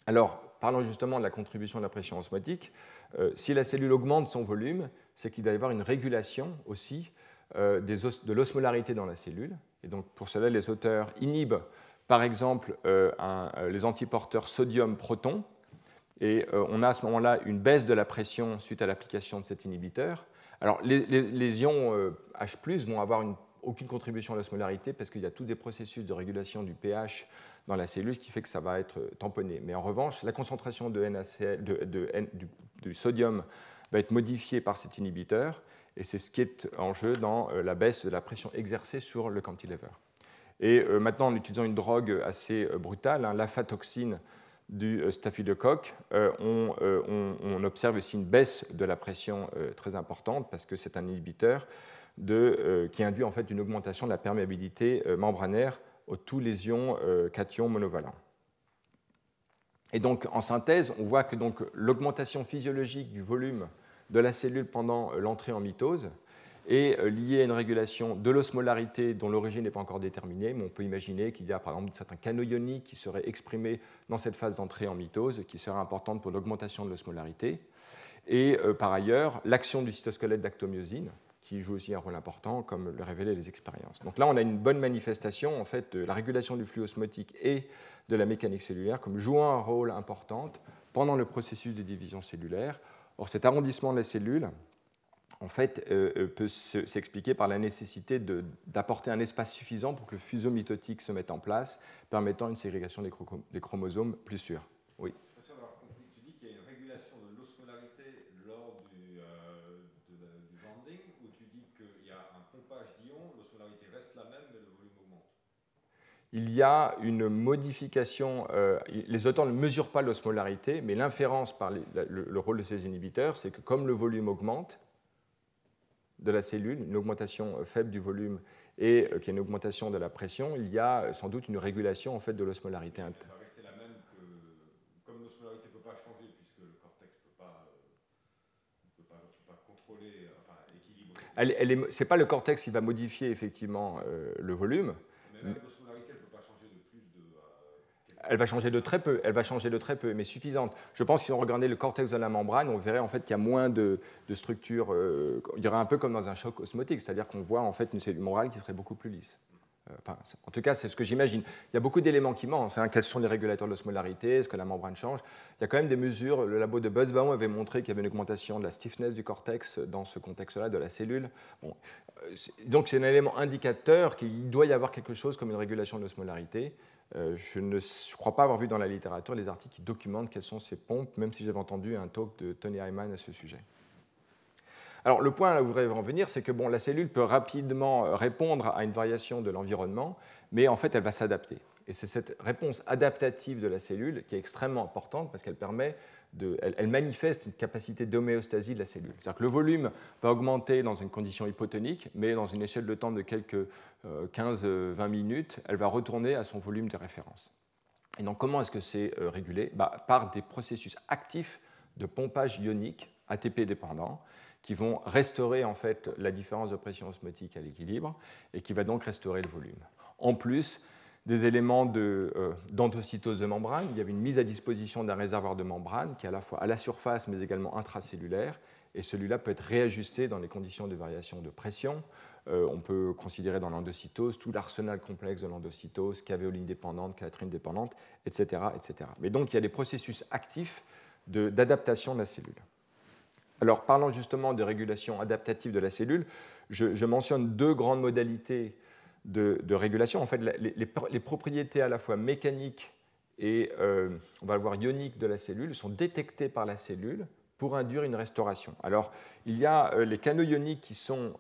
Alors, parlons justement de la contribution de la pression osmotique. Si la cellule augmente son volume, c'est qu'il doit y avoir une régulation aussi de l'osmolarité dans la cellule. Et donc, pour cela, les auteurs inhibent, par exemple, les antiporteurs sodium-proton. Et on a à ce moment-là une baisse de la pression suite à l'application de cet inhibiteur. Alors, les ions H+, vont avoir aucune contribution à l'osmolarité parce qu'il y a tous des processus de régulation du pH dans la cellule, ce qui fait que ça va être tamponné. Mais en revanche, la concentration de du sodium va être modifiée par cet inhibiteur, et c'est ce qui est en jeu dans la baisse de la pression exercée sur le cantilever. Et maintenant, en utilisant une drogue assez brutale, l'afatoxine du staphylocoque, on observe aussi une baisse de la pression très importante parce que c'est un inhibiteur qui induit en fait une augmentation de la perméabilité membranaire aux tous les ions cations monovalents. Et donc, en synthèse, on voit que l'augmentation physiologique du volume de la cellule pendant l'entrée en mitose est liée à une régulation de l'osmolarité dont l'origine n'est pas encore déterminée, mais on peut imaginer qu'il y a par exemple certains canaux ioniques qui seraient exprimés dans cette phase d'entrée en mitose, qui serait importante pour l'augmentation de l'osmolarité. Et par ailleurs, l'action du cytosquelette d'actomyosine, qui joue aussi un rôle important, comme le révélaient les expériences. Donc là, on a une bonne manifestation en fait, de la régulation du flux osmotique et de la mécanique cellulaire comme jouant un rôle important pendant le processus de division cellulaire. Or, cet arrondissement de la cellule, en fait, peut s'expliquer par la nécessité d'apporter un espace suffisant pour que le fuseau mitotique se mette en place, permettant une ségrégation des chromosomes plus sûre. Oui. Tu dis qu'il y a une régulation de l'osmolarité lors du banding, ou tu dis qu'il y a un pompage d'ions, l'osmolarité reste la même, mais le volume augmente? Il y a une modification, les auteurs ne mesurent pas l'osmolarité, mais l'inférence par le rôle de ces inhibiteurs, c'est que comme le volume augmente de la cellule, une augmentation faible du volume et qu'il y a une augmentation de la pression, il y a sans doute une régulation en fait, de l'osmolarité interne. Elle va rester la même comme l'osmolarité ne peut pas changer, puisque le cortex ne peut pas contrôler, enfin équilibrer. Ce n'est pas le cortex qui va modifier effectivement le volume. Mais même l'osmolarité ne peut pas changer de plus de... Elle va changer de très peu, mais suffisante. Je pense que si on regardait le cortex de la membrane, on verrait en fait qu'il y a moins de structures. Il y aurait un peu comme dans un choc osmotique, c'est-à-dire qu'on voit en fait une cellule membrane qui serait beaucoup plus lisse. En tout cas, c'est ce que j'imagine. Il y a beaucoup d'éléments qui manquent. Quels sont les régulateurs de l'osmolarité? Est-ce que la membrane change? Il y a quand même des mesures. Le labo de Buzzbaum avait montré qu'il y avait une augmentation de la stiffness du cortex dans ce contexte-là de la cellule. Bon. Donc c'est un élément indicateur qu'il doit y avoir quelque chose comme une régulation de l'osmolarité. Je ne crois pas avoir vu dans la littérature les articles qui documentent quelles sont ces pompes, même si j'avais entendu un talk de Tony Hyman à ce sujet. Alors, le point là où je voudrais en venir, c'est que la cellule peut rapidement répondre à une variation de l'environnement, mais en fait, elle va s'adapter. Et c'est cette réponse adaptative de la cellule qui est extrêmement importante parce qu'elle elle manifeste une capacité d'homéostasie de la cellule. C'est-à-dire que le volume va augmenter dans une condition hypotonique, mais dans une échelle de temps de quelques 15-20 minutes, elle va retourner à son volume de référence. Et donc, comment est-ce que c'est régulé? Par des processus actifs de pompage ionique, ATP dépendant, qui vont restaurer en fait la différence de pression osmotique à l'équilibre et qui va donc restaurer le volume. En plus des éléments d'endocytose de membrane, il y avait une mise à disposition d'un réservoir de membrane qui est à la fois à la surface mais également intracellulaire, et celui-là peut être réajusté dans les conditions de variation de pression. On peut considérer dans l'endocytose tout l'arsenal complexe de l'endocytose, cavéoline dépendante, calatrine dépendante, etc., etc. Mais donc il y a des processus actifs d'adaptation de la cellule. Alors, parlant justement de régulation adaptative de la cellule, je mentionne deux grandes modalités de régulation. En fait, les propriétés à la fois mécaniques et, on va le voir, ioniques de la cellule sont détectées par la cellule pour induire une restauration. Alors, il y a les canaux ioniques qui sont,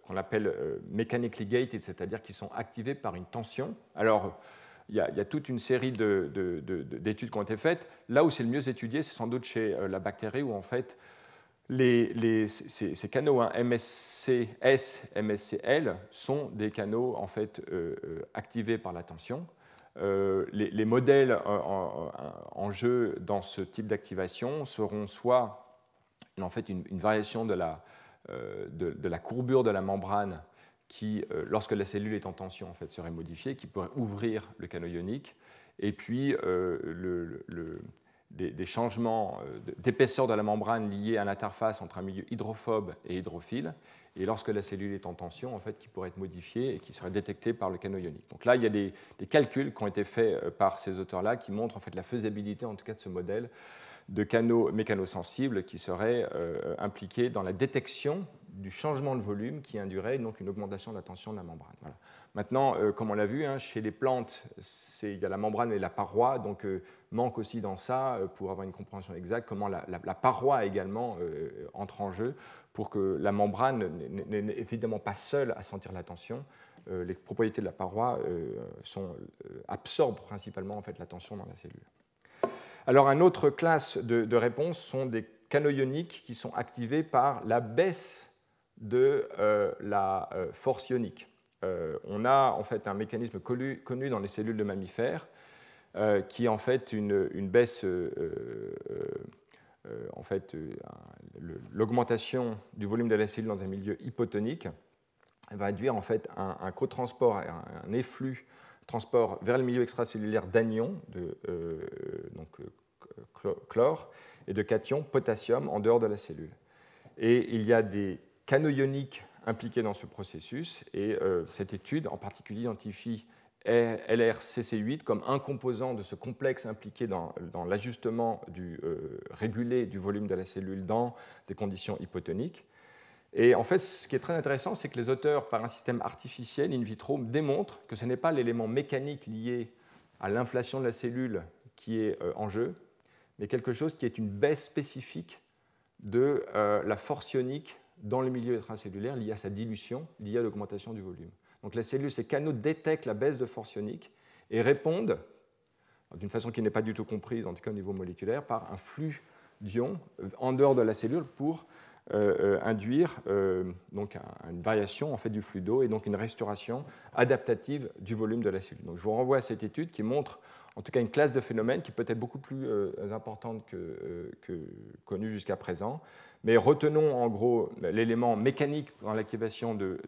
qu'on appelle mechanically gated, c'est-à-dire qui sont activés par une tension. Alors, il y a toute une série d'études qui ont été faites. Là où c'est le mieux étudié, c'est sans doute chez la bactérie, où en fait, ces canaux MSCS, MSCL sont des canaux en fait, activés par la tension. Les modèles en jeu dans ce type d'activation seront soit en fait, une variation de la courbure de la membrane qui, lorsque la cellule est en tension, en fait, serait modifiée, qui pourrait ouvrir le canal ionique, et puis des changements d'épaisseur de la membrane liés à l'interface entre un milieu hydrophobe et hydrophile, et lorsque la cellule est en tension, en fait, qui pourrait être modifiée et qui serait détectée par le canal ionique. Donc là, il y a des calculs qui ont été faits par ces auteurs-là qui montrent en fait, la faisabilité, en tout cas, de ce modèle de canaux mécanosensibles qui seraient impliqués dans la détection du changement de volume qui induirait donc une augmentation de la tension de la membrane. Voilà. Maintenant, comme on l'a vu, chez les plantes, il y a la membrane et la paroi, donc manque aussi dans ça, pour avoir une compréhension exacte, comment la paroi également entre en jeu pour que la membrane n'est évidemment pas seule à sentir la tension. Les propriétés de la paroi absorbent principalement en fait, la tension dans la cellule. Alors, une autre classe de réponses sont des canaux ioniques qui sont activés par la baisse de la force ionique. On a en fait un mécanisme connu dans les cellules de mammifères qui est en fait une baisse, en fait, l'augmentation du volume de la cellule dans un milieu hypotonique va induire en fait un cotransport, un efflux transport vers le milieu extracellulaire d'anions, donc chlore, et de cations, potassium, en dehors de la cellule. Et il y a des canaux ioniques impliqués dans ce processus, et cette étude en particulier identifie LRCC8 comme un composant de ce complexe impliqué dans l'ajustement régulé du volume de la cellule dans des conditions hypotoniques. Et en fait, ce qui est très intéressant, c'est que les auteurs, par un système artificiel in vitro, démontrent que ce n'est pas l'élément mécanique lié à l'inflation de la cellule qui est en jeu, mais quelque chose qui est une baisse spécifique de la force ionique dans le milieu intracellulaire liée à sa dilution, liée à l'augmentation du volume. Donc la cellule, ces canaux détectent la baisse de force ionique et répondent, d'une façon qui n'est pas du tout comprise, en tout cas au niveau moléculaire, par un flux d'ions en dehors de la cellule pour induire donc une variation en fait, du flux d'eau et donc une restauration adaptative du volume de la cellule. Donc, je vous renvoie à cette étude qui montre en tout cas une classe de phénomènes qui peut être beaucoup plus importante que connue jusqu'à présent. Mais retenons en gros l'élément mécanique dans l'activation de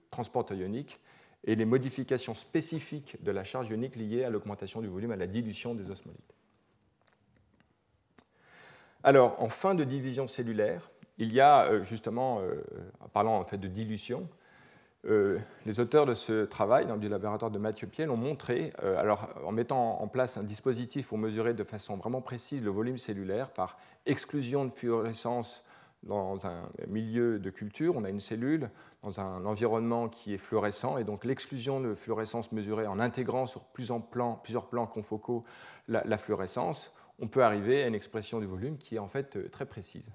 transporteurs ioniques et les modifications spécifiques de la charge ionique liées à l'augmentation du volume, à la dilution des osmolytes. Alors, en fin de division cellulaire, il y a justement, en parlant en fait de dilution, les auteurs de ce travail, dans le laboratoire de Mathieu Piel, ont montré, alors, en mettant en place un dispositif pour mesurer de façon vraiment précise le volume cellulaire par exclusion de fluorescence dans un milieu de culture, on a une cellule dans un environnement qui est fluorescent, et donc l'exclusion de fluorescence mesurée en intégrant sur plusieurs plans confocaux la fluorescence, on peut arriver à une expression du volume qui est en fait très précise.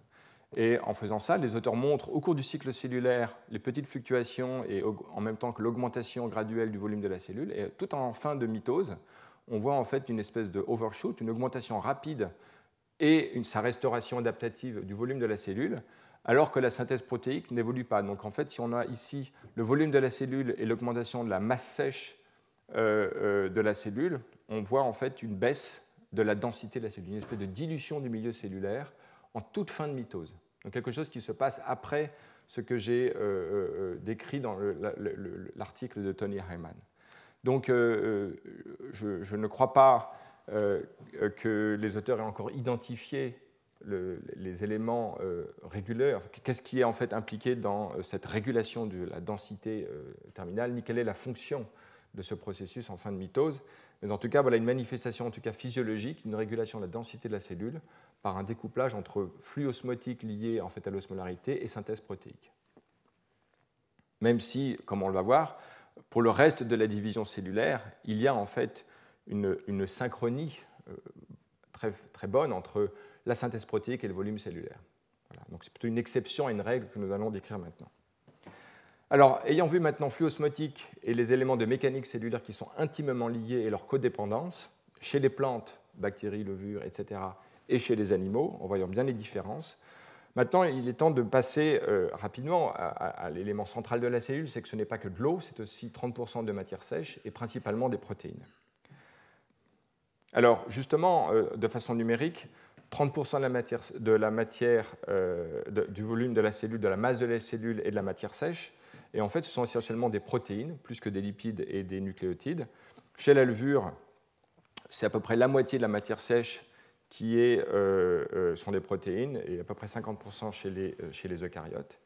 Et en faisant ça, les auteurs montrent au cours du cycle cellulaire les petites fluctuations et en même temps que l'augmentation graduelle du volume de la cellule. Et tout en fin de mitose, on voit en fait une espèce de overshoot, une augmentation rapide et sa restauration adaptative du volume de la cellule, alors que la synthèse protéique n'évolue pas. Donc en fait, si on a ici le volume de la cellule et l'augmentation de la masse sèche de la cellule, on voit en fait une baisse de la densité de la cellule, une espèce de dilution du milieu cellulaire en toute fin de mitose. Donc quelque chose qui se passe après ce que j'ai décrit dans l'article de Tony Hyman. Donc je ne crois pas que les auteurs aient encore identifié les éléments réguleurs, qu'est-ce qui est en fait impliqué dans cette régulation de la densité terminale, ni quelle est la fonction de ce processus en fin de mitose. Mais en tout cas, voilà une manifestation en tout cas physiologique, une régulation de la densité de la cellule par un découplage entre flux osmotique lié en fait à l'osmolarité et synthèse protéique. Même si, comme on le va voir, pour le reste de la division cellulaire, il y a en fait une synchronie très, très bonne entre la synthèse protéique et le volume cellulaire. Voilà. Donc c'est plutôt une exception à une règle que nous allons décrire maintenant. Alors, ayant vu maintenant flux osmotique et les éléments de mécanique cellulaire qui sont intimement liés et leur codépendance, chez les plantes, bactéries, levures, etc., et chez les animaux, en voyant bien les différences, maintenant il est temps de passer rapidement à l'élément central de la cellule, c'est que ce n'est pas que de l'eau, c'est aussi 30% de matière sèche et principalement des protéines. Alors, justement, de façon numérique, 30% de la matière du volume de la cellule, de la masse de la cellule et de la matière sèche. Et en fait, ce sont essentiellement des protéines, plus que des lipides et des nucléotides. Chez la levure, c'est à peu près la moitié de la matière sèche qui sont des protéines, et à peu près 50% chez les eucaryotes.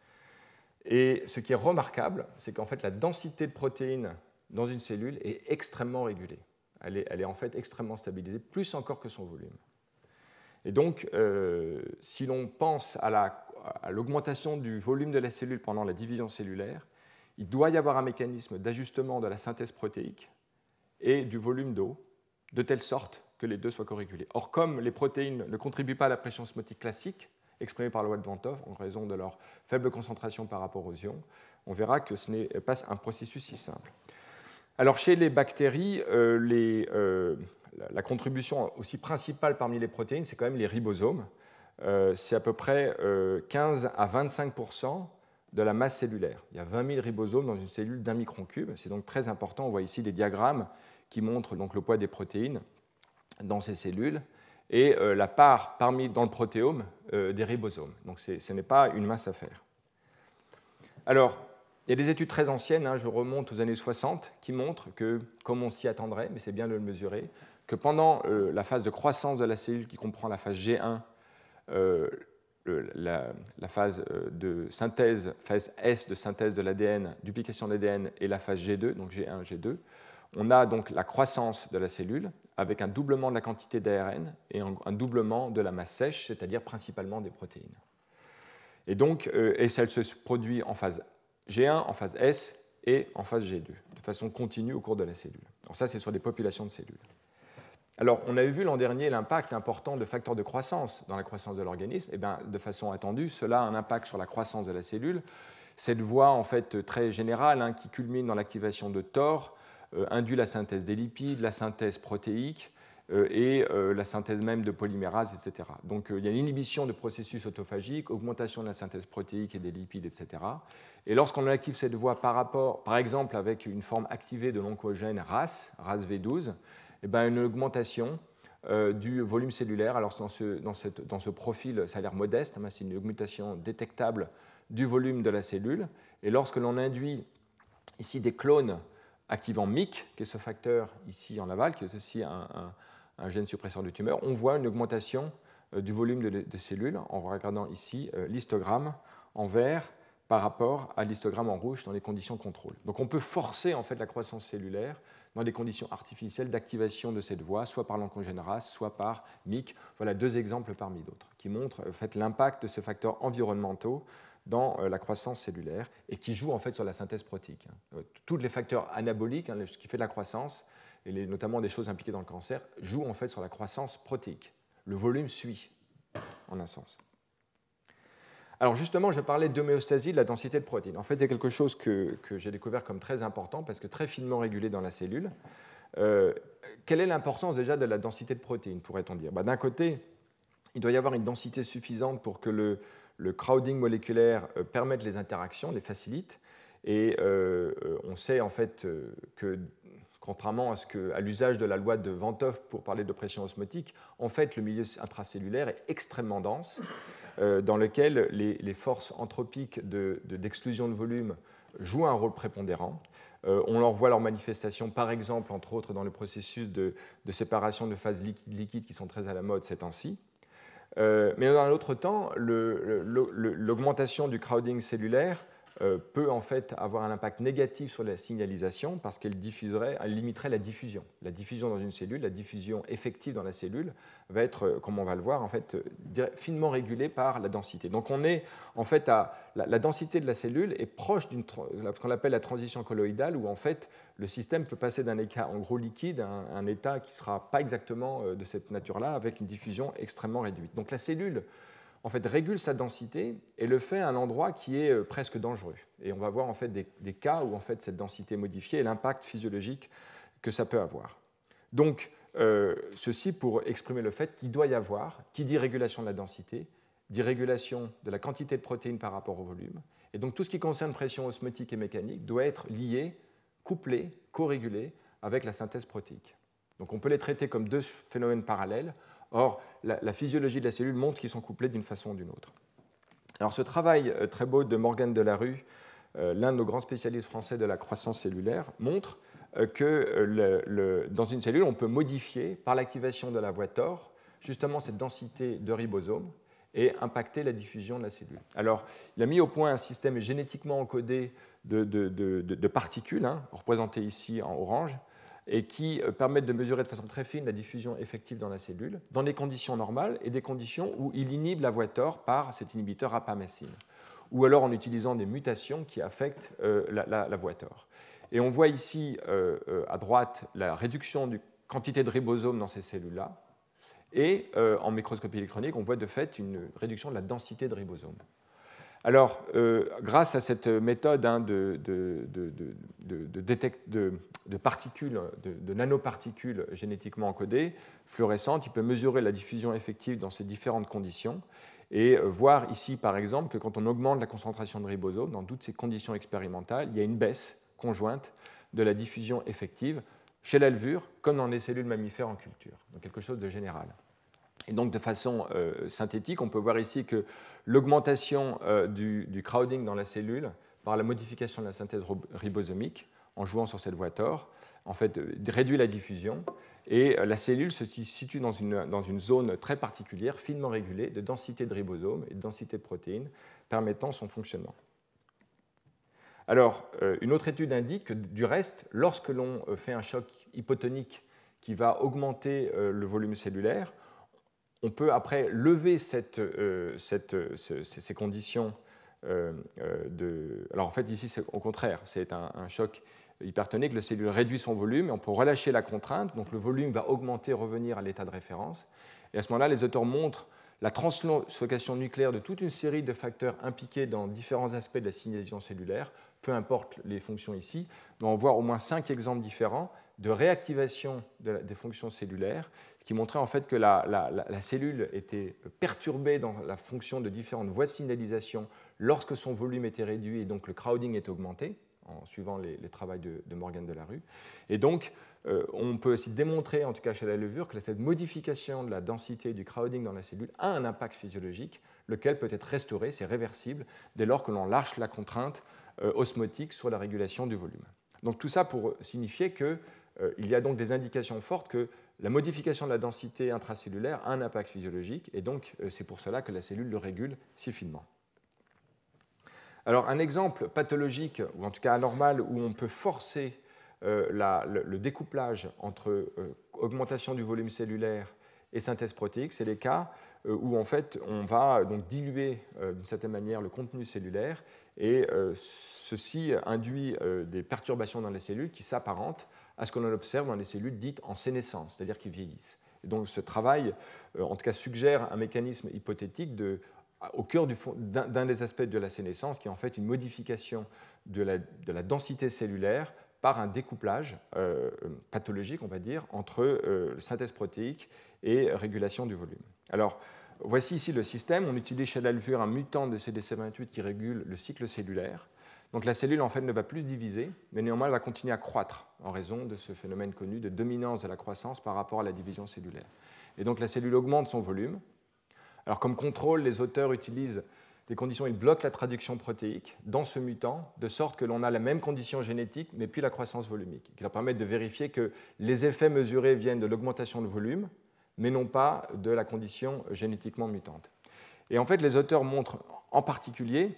Et ce qui est remarquable, c'est qu'en fait, la densité de protéines dans une cellule est extrêmement régulée. Elle est en fait extrêmement stabilisée, plus encore que son volume. Et donc, si l'on pense à l'augmentation du volume de la cellule pendant la division cellulaire, il doit y avoir un mécanisme d'ajustement de la synthèse protéique et du volume d'eau, de telle sorte que les deux soient corrégulés. Or, comme les protéines ne contribuent pas à la pression osmotique classique, exprimée par la loi de Ventov, en raison de leur faible concentration par rapport aux ions, on verra que ce n'est pas un processus si simple. Alors, chez les bactéries, la contribution aussi principale parmi les protéines, c'est quand même les ribosomes. C'est à peu près 15 à 25% de la masse cellulaire. Il y a 20 000 ribosomes dans une cellule d'1 micron cube. C'est donc très important. On voit ici des diagrammes qui montrent donc le poids des protéines dans ces cellules et la part dans le protéome des ribosomes. Donc ce n'est pas une mince affaire. Alors, il y a des études très anciennes, je remonte aux années 60, qui montrent que, comme on s'y attendrait, mais c'est bien de le mesurer, que pendant la phase de croissance de la cellule qui comprend la phase G1, la phase de synthèse, phase S de synthèse de l'ADN, duplication de l'ADN, et la phase G2, donc G1, G2, on a donc la croissance de la cellule avec un doublement de la quantité d'ARN et un doublement de la masse sèche, c'est-à-dire principalement des protéines. Et donc, elle se produit en phase G1, en phase S et en phase G2, de façon continue au cours de la cellule. Alors ça, c'est sur des populations de cellules. Alors, on avait vu l'an dernier l'impact important de facteurs de croissance dans la croissance de l'organisme. Et bien, de façon attendue, cela a un impact sur la croissance de la cellule. Cette voie, en fait, très générale, qui culmine dans l'activation de TOR, induit la synthèse des lipides, la synthèse protéique et la synthèse même de polymérases, etc. Donc, il y a une inhibition de processus autophagiques, augmentation de la synthèse protéique et des lipides, etc. Et lorsqu'on active cette voie par exemple, avec une forme activée de l'oncogène RAS V12, eh bien, une augmentation du volume cellulaire. Alors, dans ce profil, ça a l'air modeste, c'est une augmentation détectable du volume de la cellule. Et lorsque l'on induit ici des clones activant MYC, qui est ce facteur ici en aval, qui est aussi un gène suppresseur de tumeur, on voit une augmentation du volume de cellules en regardant ici l'histogramme en vert par rapport à l'histogramme en rouge dans les conditions contrôle. Donc on peut forcer en fait la croissance cellulaire dans des conditions artificielles d'activation de cette voie, soit par l'oncogène RAS, soit par MYC. Voilà deux exemples parmi d'autres qui montrent en fait, l'impact de ces facteurs environnementaux dans la croissance cellulaire et qui jouent en fait sur la synthèse protéique. Tous les facteurs anaboliques, ce qui fait de la croissance, et notamment des choses impliquées dans le cancer, jouent en fait sur la croissance protéique. Le volume suit, en un sens. Alors justement, je parlais d'homéostasie de la densité de protéines. En fait, c'est quelque chose que j'ai découvert comme très important parce que très finement régulé dans la cellule. Quelle est l'importance déjà de la densité de protéines, pourrait-on dire ? D'un côté, il doit y avoir une densité suffisante pour que le crowding moléculaire permette les interactions, les facilite. Et on sait en fait que, contrairement à l'usage de la loi de Ventov pour parler de pression osmotique, en fait, le milieu intracellulaire est extrêmement dense. dans lequel les forces anthropiques d'exclusion de volume jouent un rôle prépondérant. On leur voit leur manifestation, par exemple, entre autres, dans le processus de séparation de phases liquides-liquides qui sont très à la mode ces temps-ci. Mais dans un autre temps, l'augmentation du crowding cellulaire peut en fait avoir un impact négatif sur la signalisation parce qu'elle limiterait la diffusion. La diffusion dans une cellule, la diffusion effective dans la cellule va être, comme on va le voir, en fait, finement régulée par la densité. Donc on est en fait la densité de la cellule est proche de ce qu'on appelle la transition colloïdale, où en fait le système peut passer d'un état en gros liquide à un état qui ne sera pas exactement de cette nature-là, avec une diffusion extrêmement réduite. Donc la cellule en fait, régule sa densité et le fait à un endroit qui est presque dangereux. Et on va voir en fait des cas où en fait, cette densité est modifiée et l'impact physiologique que ça peut avoir. Donc, ceci pour exprimer le fait qu'il doit y avoir, qui dit régulation de la densité, dit régulation de la quantité de protéines par rapport au volume. Et donc, tout ce qui concerne pression osmotique et mécanique doit être lié, couplé, corrégulé avec la synthèse protéique. Donc, on peut les traiter comme deux phénomènes parallèles. Or, la physiologie de la cellule montre qu'ils sont couplés d'une façon ou d'une autre. Alors, ce travail très beau de Morgan Delarue, l'un de nos grands spécialistes français de la croissance cellulaire, montre que dans une cellule, on peut modifier par l'activation de la voie TOR justement cette densité de ribosomes et impacter la diffusion de la cellule. Alors, il a mis au point un système génétiquement encodé de particules, représentées ici en orange, et qui permettent de mesurer de façon très fine la diffusion effective dans la cellule, dans des conditions normales et des conditions où il inhibe la voie TOR par cet inhibiteur rapamycine, ou alors en utilisant des mutations qui affectent la voie TOR. Et on voit ici à droite la réduction de quantité de ribosomes dans ces cellules-là, et en microscopie électronique, on voit de fait une réduction de la densité de ribosomes. Alors, grâce à cette méthode de particules, de nanoparticules génétiquement encodées, fluorescentes, il peut mesurer la diffusion effective dans ces différentes conditions et voir ici, par exemple, que quand on augmente la concentration de ribosomes, dans toutes ces conditions expérimentales, il y a une baisse conjointe de la diffusion effective chez la levure, comme dans les cellules mammifères en culture, donc quelque chose de général. Et donc, de façon synthétique, on peut voir ici que l'augmentation du crowding dans la cellule par la modification de la synthèse ribosomique, en jouant sur cette voie TOR, en fait, réduit la diffusion. Et la cellule se situe dans une zone très particulière, finement régulée, de densité de ribosomes et de densité de protéines, permettant son fonctionnement. Alors, une autre étude indique que, du reste, lorsque l'on fait un choc hypotonique qui va augmenter le volume cellulaire, on peut après lever ces conditions Alors en fait, ici, c'est au contraire, c'est un choc hypertonique, la cellule réduit son volume, et on peut relâcher la contrainte, donc le volume va augmenter, revenir à l'état de référence. Et à ce moment-là, les auteurs montrent la translocation nucléaire de toute une série de facteurs impliqués dans différents aspects de la signalisation cellulaire, peu importe les fonctions ici, mais on voit au moins 5 exemples différents de réactivation des fonctions cellulaires qui montraient en fait que la cellule était perturbée dans la fonction de différentes voies de signalisation lorsque son volume était réduit et donc le crowding est augmenté, en suivant les travaux de Morgan Delarue. Et donc, on peut aussi démontrer, en tout cas chez la levure, que cette modification de la densité du crowding dans la cellule a un impact physiologique, lequel peut être restauré, c'est réversible, dès lors que l'on lâche la contrainte osmotique sur la régulation du volume. Donc tout ça pour signifier qu'il y a donc des indications fortes que la modification de la densité intracellulaire a un impact physiologique, et donc c'est pour cela que la cellule le régule si finement. Alors un exemple pathologique, ou en tout cas anormal, où on peut forcer le découplage entre augmentation du volume cellulaire et synthèse protéique, c'est les cas où en fait on va donc diluer d'une certaine manière le contenu cellulaire, et ceci induit des perturbations dans les cellules qui s'apparentent à ce que l'on observe dans les cellules dites en sénescence, c'est-à-dire qui vieillissent. Et donc ce travail, en tout cas, suggère un mécanisme hypothétique au cœur d'un des aspects de la sénescence, qui est en fait une modification de la densité cellulaire par un découplage pathologique, on va dire, entre synthèse protéique et régulation du volume. Alors, voici ici le système. On utilise chez la levure un mutant de CDC28 qui régule le cycle cellulaire. Donc la cellule, en fait, ne va plus se diviser, mais néanmoins, elle va continuer à croître en raison de ce phénomène connu de dominance de la croissance par rapport à la division cellulaire. Et donc la cellule augmente son volume. Alors comme contrôle, les auteurs utilisent des conditions, ils bloquent la traduction protéique dans ce mutant, de sorte que l'on a la même condition génétique, mais puis la croissance volumique, qui leur permettent de vérifier que les effets mesurés viennent de l'augmentation de volume, mais non pas de la condition génétiquement mutante. Et en fait, les auteurs montrent en particulier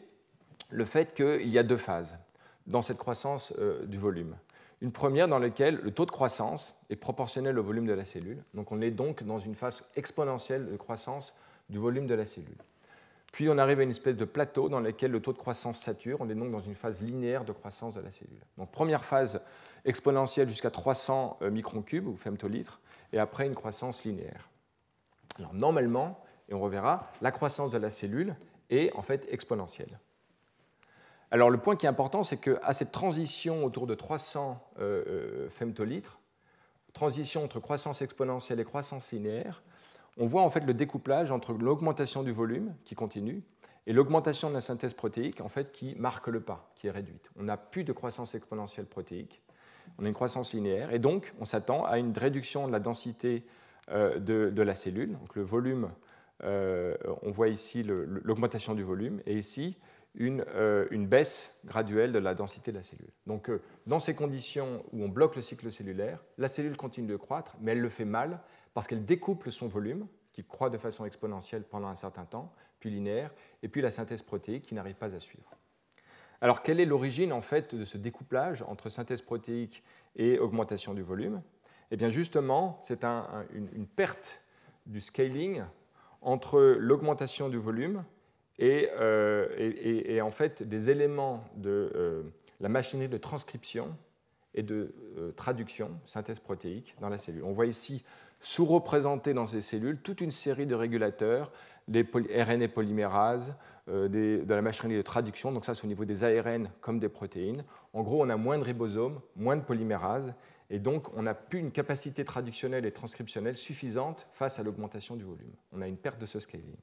le fait qu'il y a deux phases dans cette croissance du volume. Une première dans laquelle le taux de croissance est proportionnel au volume de la cellule, donc on est donc dans une phase exponentielle de croissance du volume de la cellule. Puis on arrive à une espèce de plateau dans lequel le taux de croissance sature, on est donc dans une phase linéaire de croissance de la cellule. Donc première phase exponentielle jusqu'à 300 microns cubes ou femtolitres, et après une croissance linéaire. Alors normalement, et on reverra, la croissance de la cellule est en fait exponentielle. Alors le point qui est important, c'est qu'à cette transition autour de 300 femtolitres, transition entre croissance exponentielle et croissance linéaire, on voit en fait le découplage entre l'augmentation du volume qui continue et l'augmentation de la synthèse protéique en fait, qui marque le pas, qui est réduite. On n'a plus de croissance exponentielle protéique, on a une croissance linéaire, et donc on s'attend à une réduction de la densité de la cellule. Donc le volume, on voit ici l'augmentation du volume, et ici une baisse graduelle de la densité de la cellule. Donc dans ces conditions où on bloque le cycle cellulaire, la cellule continue de croître, mais elle le fait mal parce qu'elle découple son volume, qui croît de façon exponentielle pendant un certain temps, puis linéaire, et puis la synthèse protéique qui n'arrive pas à suivre. Alors, quelle est l'origine en fait de ce découplage entre synthèse protéique et augmentation du volume? Eh bien, justement, c'est une perte du scaling entre l'augmentation du volume et en fait des éléments de la machinerie de transcription et de traduction, synthèse protéique, dans la cellule. On voit ici sous-représentés dans ces cellules toute une série de régulateurs, des RNA polymérases, de la machinerie de traduction, donc ça c'est au niveau des ARN comme des protéines. En gros, on a moins de ribosomes, moins de polymérases, et donc on n'a plus une capacité traductionnelle et transcriptionnelle suffisante face à l'augmentation du volume. On a une perte de ce scaling.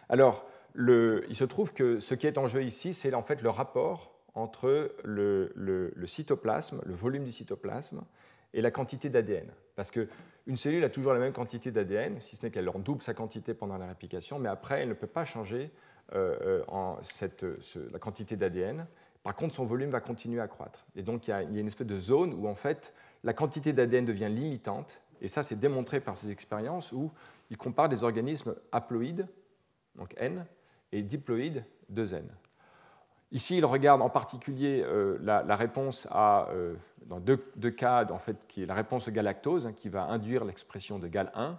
Alors, il se trouve que ce qui est en jeu ici, c'est en fait le rapport entre le cytoplasme, le volume du cytoplasme, et la quantité d'ADN. Parce qu'une cellule a toujours la même quantité d'ADN, si ce n'est qu'elle leur double sa quantité pendant la réplication, mais après, elle ne peut pas changer la quantité d'ADN. Par contre, son volume va continuer à croître. Et donc, il y a une espèce de zone où, en fait, la quantité d'ADN devient limitante. Et ça, c'est démontré par ces expériences où ils comparent des organismes haploïdes, donc N, et diploïdes, 2N. Ici, il regarde en particulier la réponse dans deux cas, en fait, qui est la réponse au galactose, qui va induire l'expression de GAL1,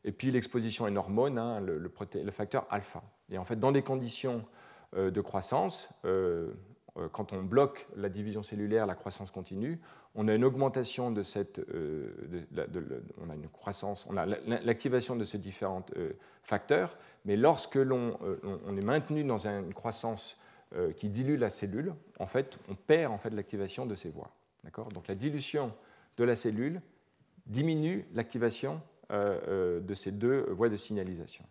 et puis l'exposition à une hormone, le facteur alpha. Et en fait, dans des conditions de croissance, quand on bloque la division cellulaire, la croissance continue, on a une augmentation de cette, on a une croissance, on a l'activation de ces différents facteurs, mais lorsque l'on est maintenu dans une croissance qui dilue la cellule, en fait, on perd en fait, l'activation de ces voies. Donc la dilution de la cellule diminue l'activation de ces deux voies de signalisation.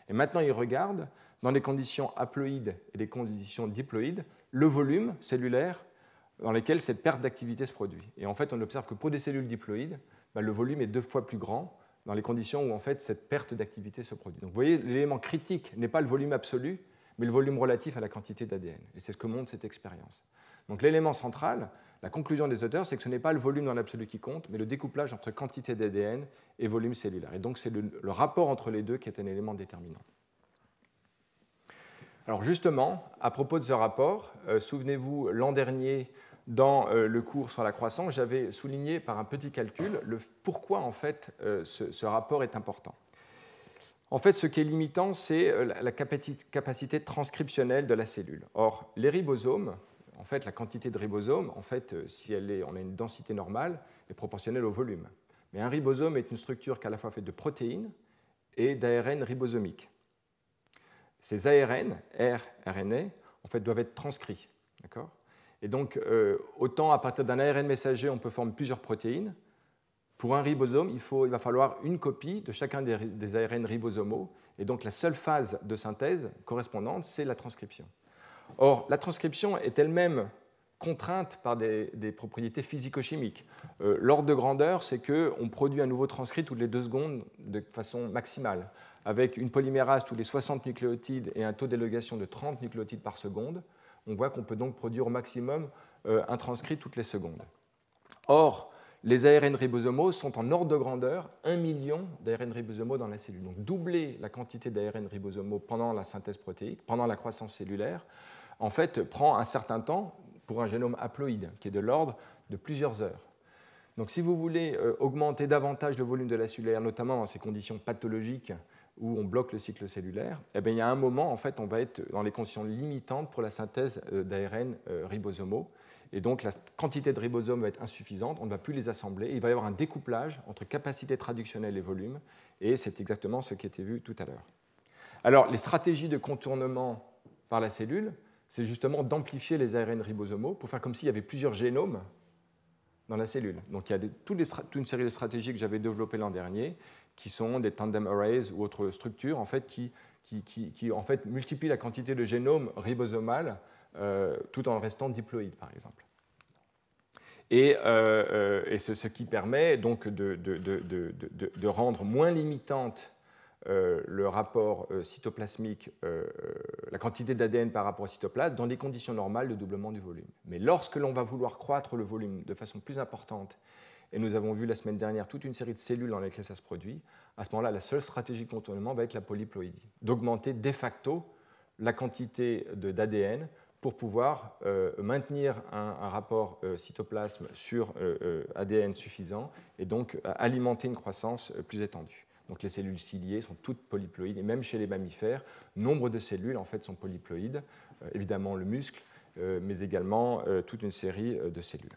Et maintenant, il regarde, dans les conditions haploïdes et les conditions diploïdes, le volume cellulaire dans lequel cette perte d'activité se produit. Et en fait, on observe que pour des cellules diploïdes, le volume est 2 fois plus grand dans les conditions où en fait, cette perte d'activité se produit. Donc vous voyez, l'élément critique n'est pas le volume absolu, mais le volume relatif à la quantité d'ADN. Et c'est ce que montre cette expérience. Donc l'élément central, la conclusion des auteurs, c'est que ce n'est pas le volume dans l'absolu qui compte, mais le découplage entre quantité d'ADN et volume cellulaire. Et donc c'est le rapport entre les deux qui est un élément déterminant. Alors justement, à propos de ce rapport, souvenez-vous, l'an dernier, dans le cours sur la croissance, j'avais souligné par un petit calcul pourquoi en fait ce rapport est important. En fait, ce qui est limitant, c'est la capacité transcriptionnelle de la cellule. Or, les ribosomes, en fait, la quantité de ribosomes, en fait, si on a une densité normale, est proportionnelle au volume. Mais un ribosome est une structure qui est à la fois faite de protéines et d'ARN ribosomiques. Ces ARN, rRNA, en fait, doivent être transcrits. Et donc, autant à partir d'un ARN messager, on peut former plusieurs protéines. Pour un ribosome, il va falloir une copie de chacun des ARN ribosomaux. Et donc, la seule phase de synthèse correspondante, c'est la transcription. Or, la transcription est elle-même contrainte par des propriétés physico-chimiques. L'ordre de grandeur, c'est qu'on produit un nouveau transcrit toutes les 2 secondes de façon maximale. avec une polymérase tous les 60 nucléotides et un taux d'élongation de 30 nucléotides par seconde, on voit qu'on peut donc produire au maximum un transcrit toutes les secondes. Or, les ARN ribosomaux sont en ordre de grandeur 1 million d'ARN ribosomaux dans la cellule. Donc doubler la quantité d'ARN ribosomaux pendant la synthèse protéique, pendant la croissance cellulaire, en fait, prend un certain temps pour un génome haploïde, qui est de l'ordre de plusieurs heures. Donc si vous voulez augmenter davantage le volume de la cellulaire, notamment dans ces conditions pathologiques où on bloque le cycle cellulaire, eh bien, il y a un moment, en fait, on va être dans les conditions limitantes pour la synthèse d'ARN ribosomaux. Et donc la quantité de ribosomes va être insuffisante, on ne va plus les assembler, et il va y avoir un découplage entre capacité traductionnelle et volume, et c'est exactement ce qui a été vu tout à l'heure. Alors, les stratégies de contournement par la cellule, c'est justement d'amplifier les ARN ribosomaux pour faire comme s'il y avait plusieurs génomes dans la cellule. Donc il y a toute une série de stratégies que j'avais développées l'an dernier, qui sont des tandem arrays ou autres structures en fait, qui en fait, multiplient la quantité de génome ribosomal tout en restant diploïde, par exemple. Et ce qui permet donc de rendre moins limitante le rapport cytoplasmique, la quantité d'ADN par rapport au cytoplasme, dans des conditions normales de doublement du volume. Mais lorsque l'on va vouloir croître le volume de façon plus importante, et nous avons vu la semaine dernière toute une série de cellules dans lesquelles ça se produit, à ce moment-là, la seule stratégie de contournement va être la polyploïdie, d'augmenter de facto la quantité d'ADN pour pouvoir maintenir un rapport cytoplasme sur ADN suffisant et donc alimenter une croissance plus étendue. Donc les cellules ciliées sont toutes polyploïdes, et même chez les mammifères, nombre de cellules en fait, sont polyploïdes, évidemment le muscle, mais également toute une série de cellules.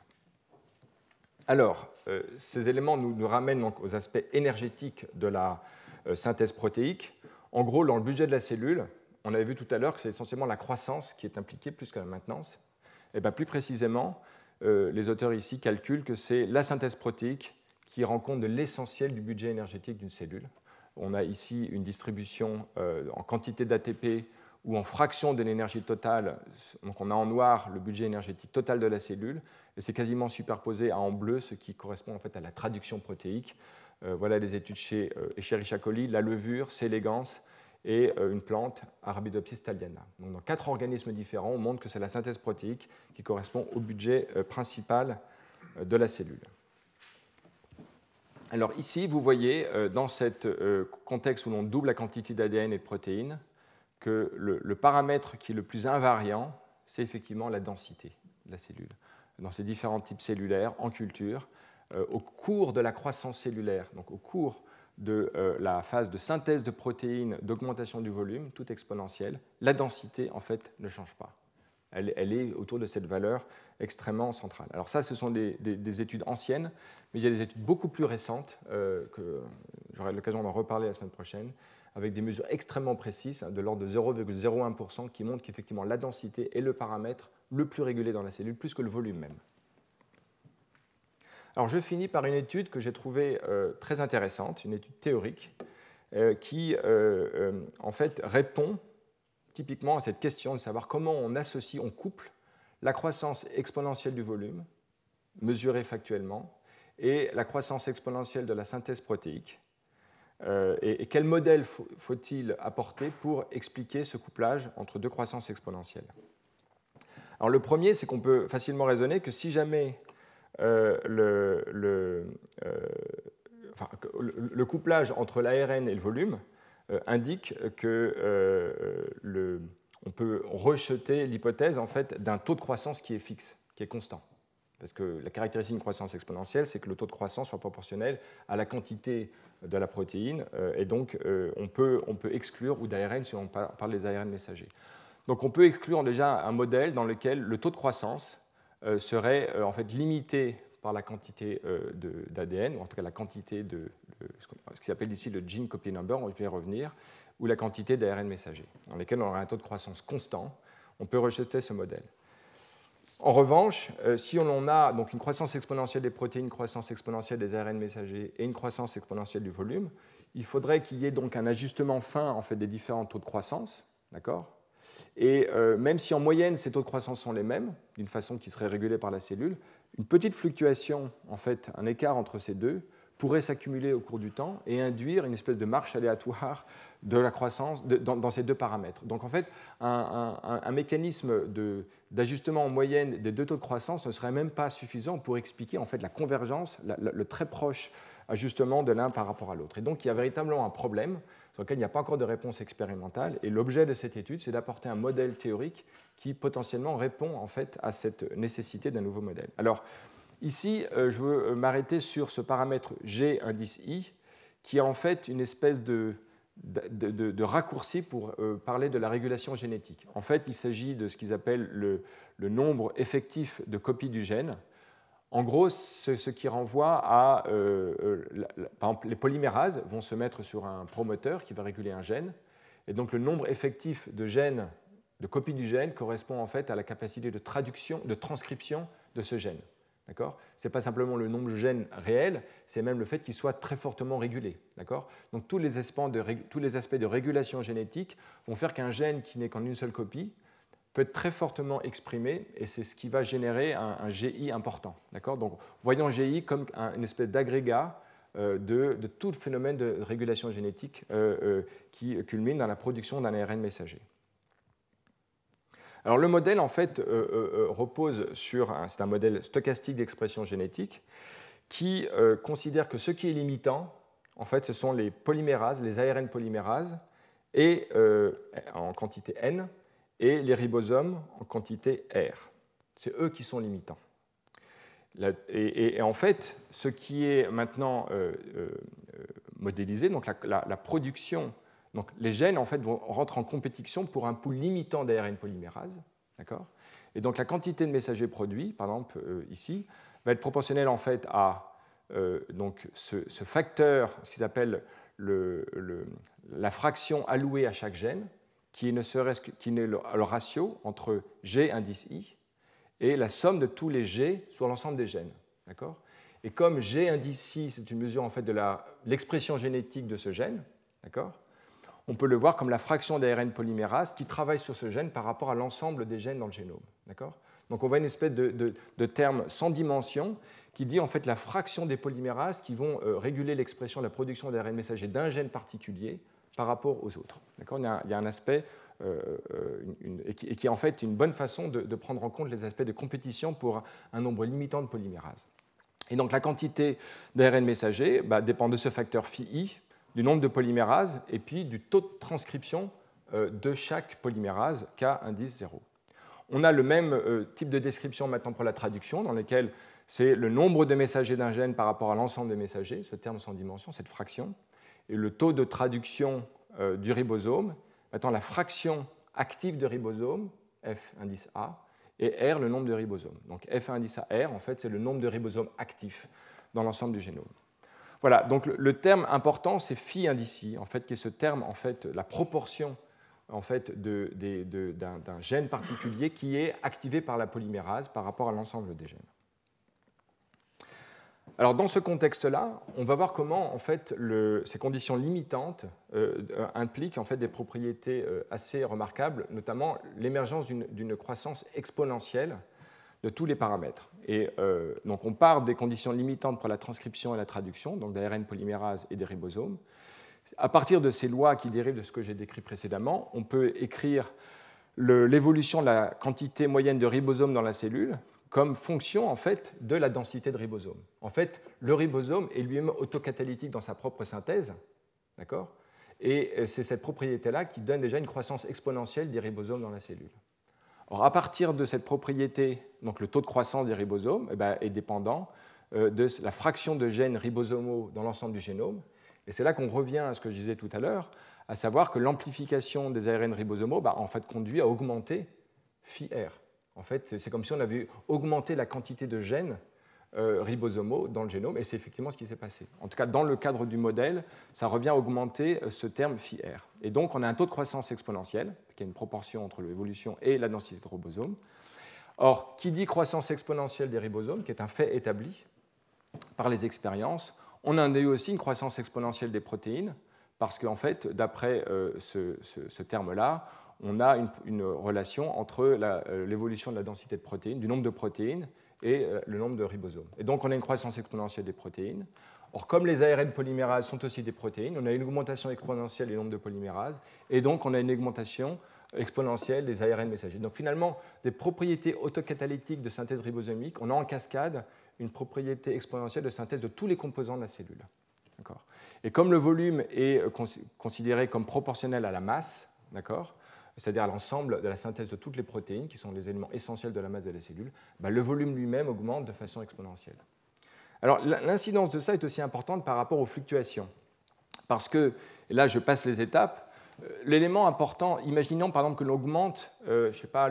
Alors, ces éléments nous ramènent donc aux aspects énergétiques de la synthèse protéique. En gros, dans le budget de la cellule, on avait vu tout à l'heure que c'est essentiellement la croissance qui est impliquée plus que la maintenance. Et bien, plus précisément, les auteurs ici calculent que c'est la synthèse protéique qui rend compte de l'essentiel du budget énergétique d'une cellule. On a ici une distribution en quantité d'ATP ou en fraction de l'énergie totale. Donc on a en noir le budget énergétique total de la cellule, et c'est quasiment superposé à en bleu, ce qui correspond en fait à la traduction protéique. Voilà les études chez Escherichia coli, la levure, C. elegans, et une plante, Arabidopsis thaliana. Donc dans 4 organismes différents, on montre que c'est la synthèse protéique qui correspond au budget principal de la cellule. Alors ici, vous voyez, dans ce contexte où l'on double la quantité d'ADN et de protéines, que le paramètre qui est le plus invariant, c'est effectivement la densité de la cellule. Dans ces différents types cellulaires, en culture, au cours de la croissance cellulaire, donc au cours de la phase de synthèse de protéines, d'augmentation du volume, toute exponentielle, la densité, en fait, ne change pas. Elle est autour de cette valeur extrêmement centrale. Alors ça, ce sont des études anciennes, mais il y a des études beaucoup plus récentes, que j'aurai l'occasion d'en reparler la semaine prochaine, avec des mesures extrêmement précises, de l'ordre de 0,01%, qui montrent qu'effectivement la densité est le paramètre le plus régulé dans la cellule, plus que le volume même. Alors je finis par une étude que j'ai trouvée très intéressante, une étude théorique, qui en fait répond typiquement à cette question de savoir comment on associe, on couple la croissance exponentielle du volume, mesurée factuellement, et la croissance exponentielle de la synthèse protéique. Et quel modèle faut-il apporter pour expliquer ce couplage entre deux croissances exponentielles? Alors le premier, c'est qu'on peut facilement raisonner que si jamais le couplage entre l'ARN et le volume indique que on peut rejeter l'hypothèse en fait, d'un taux de croissance qui est fixe, qui est constant. Parce que la caractéristique d'une croissance exponentielle, c'est que le taux de croissance soit proportionnel à la quantité de la protéine, et donc on peut exclure, ou d'ARN si on parle des ARN messagers. Donc on peut exclure déjà un modèle dans lequel le taux de croissance serait en fait limité par la quantité d'ADN, ou en tout cas la quantité de ce qui s'appelle ici le gene copy number, je vais y revenir, ou la quantité d'ARN messager, dans lesquels on aurait un taux de croissance constant. On peut rejeter ce modèle. En revanche, si on a donc une croissance exponentielle des protéines, une croissance exponentielle des ARN messagers et une croissance exponentielle du volume, il faudrait qu'il y ait donc un ajustement fin en fait, des différents taux de croissance, d'accord ? Et même si en moyenne ces taux de croissance sont les mêmes, d'une façon qui serait régulée par la cellule, une petite fluctuation, en fait, un écart entre ces deux, pourraient s'accumuler au cours du temps et induire une espèce de marche aléatoire de la croissance dans ces deux paramètres. Donc en fait, un mécanisme d'ajustement en moyenne des deux taux de croissance ne serait même pas suffisant pour expliquer en fait la convergence, le très proche ajustement de l'un par rapport à l'autre. Et donc il y a véritablement un problème sur lequel il n'y a pas encore de réponse expérimentale. Et l'objet de cette étude, c'est d'apporter un modèle théorique qui potentiellement répond en fait à cette nécessité d'un nouveau modèle. Alors ici, je veux m'arrêter sur ce paramètre G indice I, qui est en fait une espèce de raccourci pour parler de la régulation génétique. En fait, il s'agit de ce qu'ils appellent le nombre effectif de copies du gène. En gros, c'est ce qui renvoie à, par exemple, les polymérases vont se mettre sur un promoteur qui va réguler un gène, et donc le nombre effectif de gènes, de copies du gène, correspond en fait à la capacité de traduction, de transcription de ce gène. D'accord ? Ce n'est pas simplement le nombre de gènes réel, c'est même le fait qu'il soit très fortement régulé. D'accord ? Donc tous les aspects de régulation génétique vont faire qu'un gène qui n'est qu'en une seule copie peut être très fortement exprimé, et c'est ce qui va générer un GI important. D'accord ? Donc voyons GI comme une espèce d'agrégat de tout le phénomène de régulation génétique qui culmine dans la production d'un ARN messager. Alors le modèle, en fait, repose sur c'est un modèle stochastique d'expression génétique qui considère que ce qui est limitant, en fait, ce sont les polymérases, les ARN polymérases, et, en quantité N, et les ribosomes en quantité R. C'est eux qui sont limitants. Et en fait, ce qui est maintenant modélisé, donc la production. Donc, les gènes en fait, vont rentrer en compétition pour un pool limitant d'ARN polymérase. D'accord ? Et donc, la quantité de messagers produits, par exemple ici, va être proportionnelle en fait, à donc, ce facteur, ce qu'ils appellent la fraction allouée à chaque gène, qui n'est le ratio entre G indice I et la somme de tous les G sur l'ensemble des gènes. D'accord ? Et comme G indice I, c'est une mesure en fait, de l'expression génétique de ce gène, d'accord ? On peut le voir comme la fraction d'ARN polymérase qui travaille sur ce gène par rapport à l'ensemble des gènes dans le génome. Donc on voit une espèce de terme sans dimension qui dit en fait la fraction des polymérases qui vont réguler l'expression de la production d'ARN messager d'un gène particulier par rapport aux autres. Il y a un aspect et qui est en fait une bonne façon de prendre en compte les aspects de compétition pour un nombre limitant de polymérases. Et donc la quantité d'ARN messager dépend de ce facteur phi, du nombre de polymérases et puis du taux de transcription de chaque polymérase K indice 0. On a le même type de description maintenant pour la traduction, dans lequel c'est le nombre de messagers d'un gène par rapport à l'ensemble des messagers, ce terme sans dimension, cette fraction, et le taux de traduction du ribosome, maintenant la fraction active de ribosome, F indice A, et R, le nombre de ribosomes. Donc F indice A R, en fait, c'est le nombre de ribosomes actifs dans l'ensemble du génome. Voilà, donc le terme important, c'est phi indice I, en fait, qui est ce terme, en fait, la proportion en fait, d'un gène particulier qui est activé par la polymérase par rapport à l'ensemble des gènes. Alors, dans ce contexte-là, on va voir comment en fait, ces conditions limitantes impliquent en fait, des propriétés assez remarquables, notamment l'émergence d'une croissance exponentielle de tous les paramètres. Et donc on part des conditions limitantes pour la transcription et la traduction, donc d'ARN polymérase et des ribosomes. À partir de ces lois qui dérivent de ce que j'ai décrit précédemment, on peut écrire l'évolution de la quantité moyenne de ribosomes dans la cellule comme fonction en fait, de la densité de ribosomes. En fait, le ribosome est lui-même autocatalytique dans sa propre synthèse, d'accord ? Et c'est cette propriété-là qui donne déjà une croissance exponentielle des ribosomes dans la cellule. Alors, à partir de cette propriété, donc le taux de croissance des ribosomes est dépendant de la fraction de gènes ribosomaux dans l'ensemble du génome. Et c'est là qu'on revient à ce que je disais tout à l'heure, à savoir que l'amplification des ARN ribosomaux en fait, conduit à augmenter phi R. En fait, c'est comme si on avait augmenté la quantité de gènes ribosomaux dans le génome, et c'est effectivement ce qui s'est passé. En tout cas, dans le cadre du modèle, ça revient à augmenter ce terme phi R. Et donc, on a un taux de croissance exponentielle, qui est une proportion entre l'évolution et la densité de ribosomes. Or, qui dit croissance exponentielle des ribosomes, qui est un fait établi par les expériences, on a eu aussi une croissance exponentielle des protéines, parce qu'en fait, d'après ce terme-là, on a une relation entre l'évolution de la densité de protéines, du nombre de protéines, et le nombre de ribosomes. Et donc, on a une croissance exponentielle des protéines. Or, comme les ARN polymérases sont aussi des protéines, on a une augmentation exponentielle du nombre de polymérases, et donc on a une augmentation exponentielle des ARN messagers. Donc, finalement, des propriétés autocatalytiques de synthèse ribosomique, on a en cascade une propriété exponentielle de synthèse de tous les composants de la cellule. Et comme le volume est considéré comme proportionnel à la masse, c'est-à-dire à l'ensemble de la synthèse de toutes les protéines, qui sont les éléments essentiels de la masse de la cellule, le volume lui-même augmente de façon exponentielle. Alors, l'incidence de ça est aussi importante par rapport aux fluctuations. Parce que, et là je passe les étapes, l'élément important, imaginons par exemple que l'on augmente, je sais pas,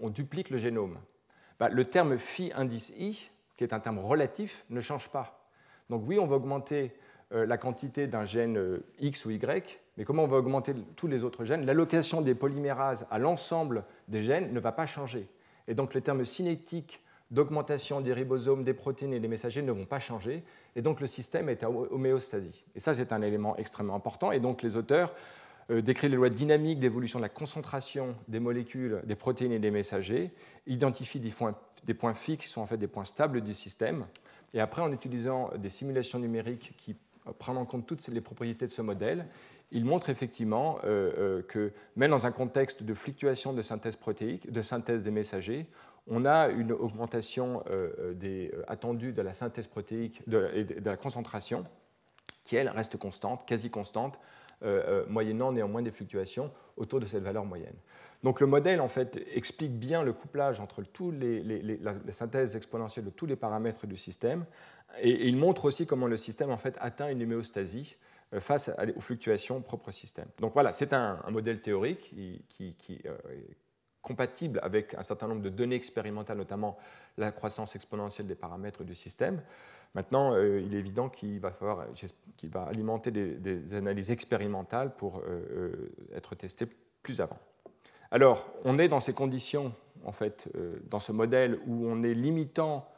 on duplique le génome. Le terme phi indice I, qui est un terme relatif, ne change pas. Donc oui, on va augmenter la quantité d'un gène X ou Y, mais comment on va augmenter tous les autres gènes? L'allocation des polymérases à l'ensemble des gènes ne va pas changer. Et donc les termes cinétiques d'augmentation des ribosomes, des protéines et des messagers ne vont pas changer, et donc le système est à homéostasie. Et ça, c'est un élément extrêmement important, et donc les auteurs décrivent les lois dynamiques d'évolution de la concentration des molécules, des protéines et des messagers, identifient des points fixes qui sont en fait des points stables du système, et après, en utilisant des simulations numériques qui prennent en compte toutes les propriétés de ce modèle, ils montrent effectivement que même dans un contexte de fluctuation de synthèse protéique, de synthèse des messagers, on a une augmentation attendue de la synthèse protéique et de la concentration qui, elle, reste constante, quasi constante, moyennant néanmoins des fluctuations autour de cette valeur moyenne. Donc le modèle, en fait, explique bien le couplage entre la synthèse exponentielle de tous les paramètres du système, et il montre aussi comment le système, en fait, atteint une homéostasie face aux fluctuations propres au système. Donc voilà, c'est un modèle théorique qui est compatible avec un certain nombre de données expérimentales, notamment la croissance exponentielle des paramètres du système. Maintenant, il est évident qu'il va alimenter des analyses expérimentales pour être testé plus avant. Alors, on est dans ces conditions, en fait, dans ce modèle où on est limitant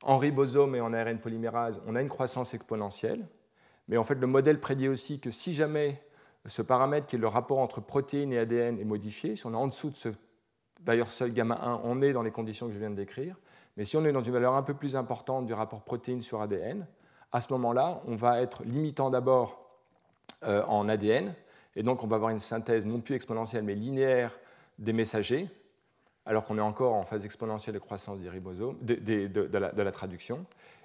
en ribosome et en ARN polymérase, on a une croissance exponentielle, mais en fait, le modèle prédit aussi que si jamais ce paramètre qui est le rapport entre protéines et ADN est modifié, si on est en dessous de ce valeur seuil gamma 1, on est dans les conditions que je viens de décrire. Mais si on est dans une valeur un peu plus importante du rapport protéine sur ADN, à ce moment-là, on va être limitant d'abord en ADN, et donc on va avoir une synthèse non plus exponentielle, mais linéaire des messagers, alors qu'on est encore en phase exponentielle de croissance des ribosomes, de la traduction.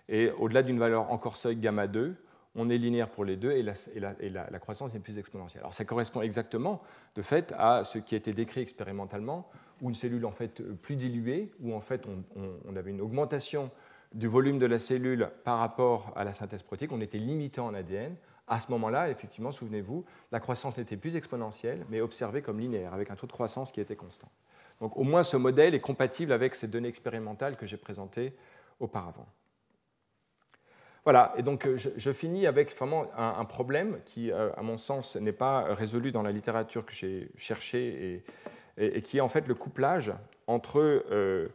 Et au-delà d'une valeur encore seuil gamma 2, on est linéaire pour les deux, et la croissance est plus exponentielle. Alors ça correspond exactement, de fait, à ce qui a été décrit expérimentalement, où une cellule en fait plus diluée, où en fait on avait une augmentation du volume de la cellule par rapport à la synthèse protéique, on était limité en ADN. À ce moment-là, effectivement, souvenez-vous, la croissance était plus exponentielle, mais observée comme linéaire, avec un taux de croissance qui était constant. Donc au moins ce modèle est compatible avec ces données expérimentales que j'ai présentées auparavant. Voilà, et donc je finis avec vraiment un problème qui, à mon sens, n'est pas résolu dans la littérature que j'ai cherchée et qui est en fait le couplage entre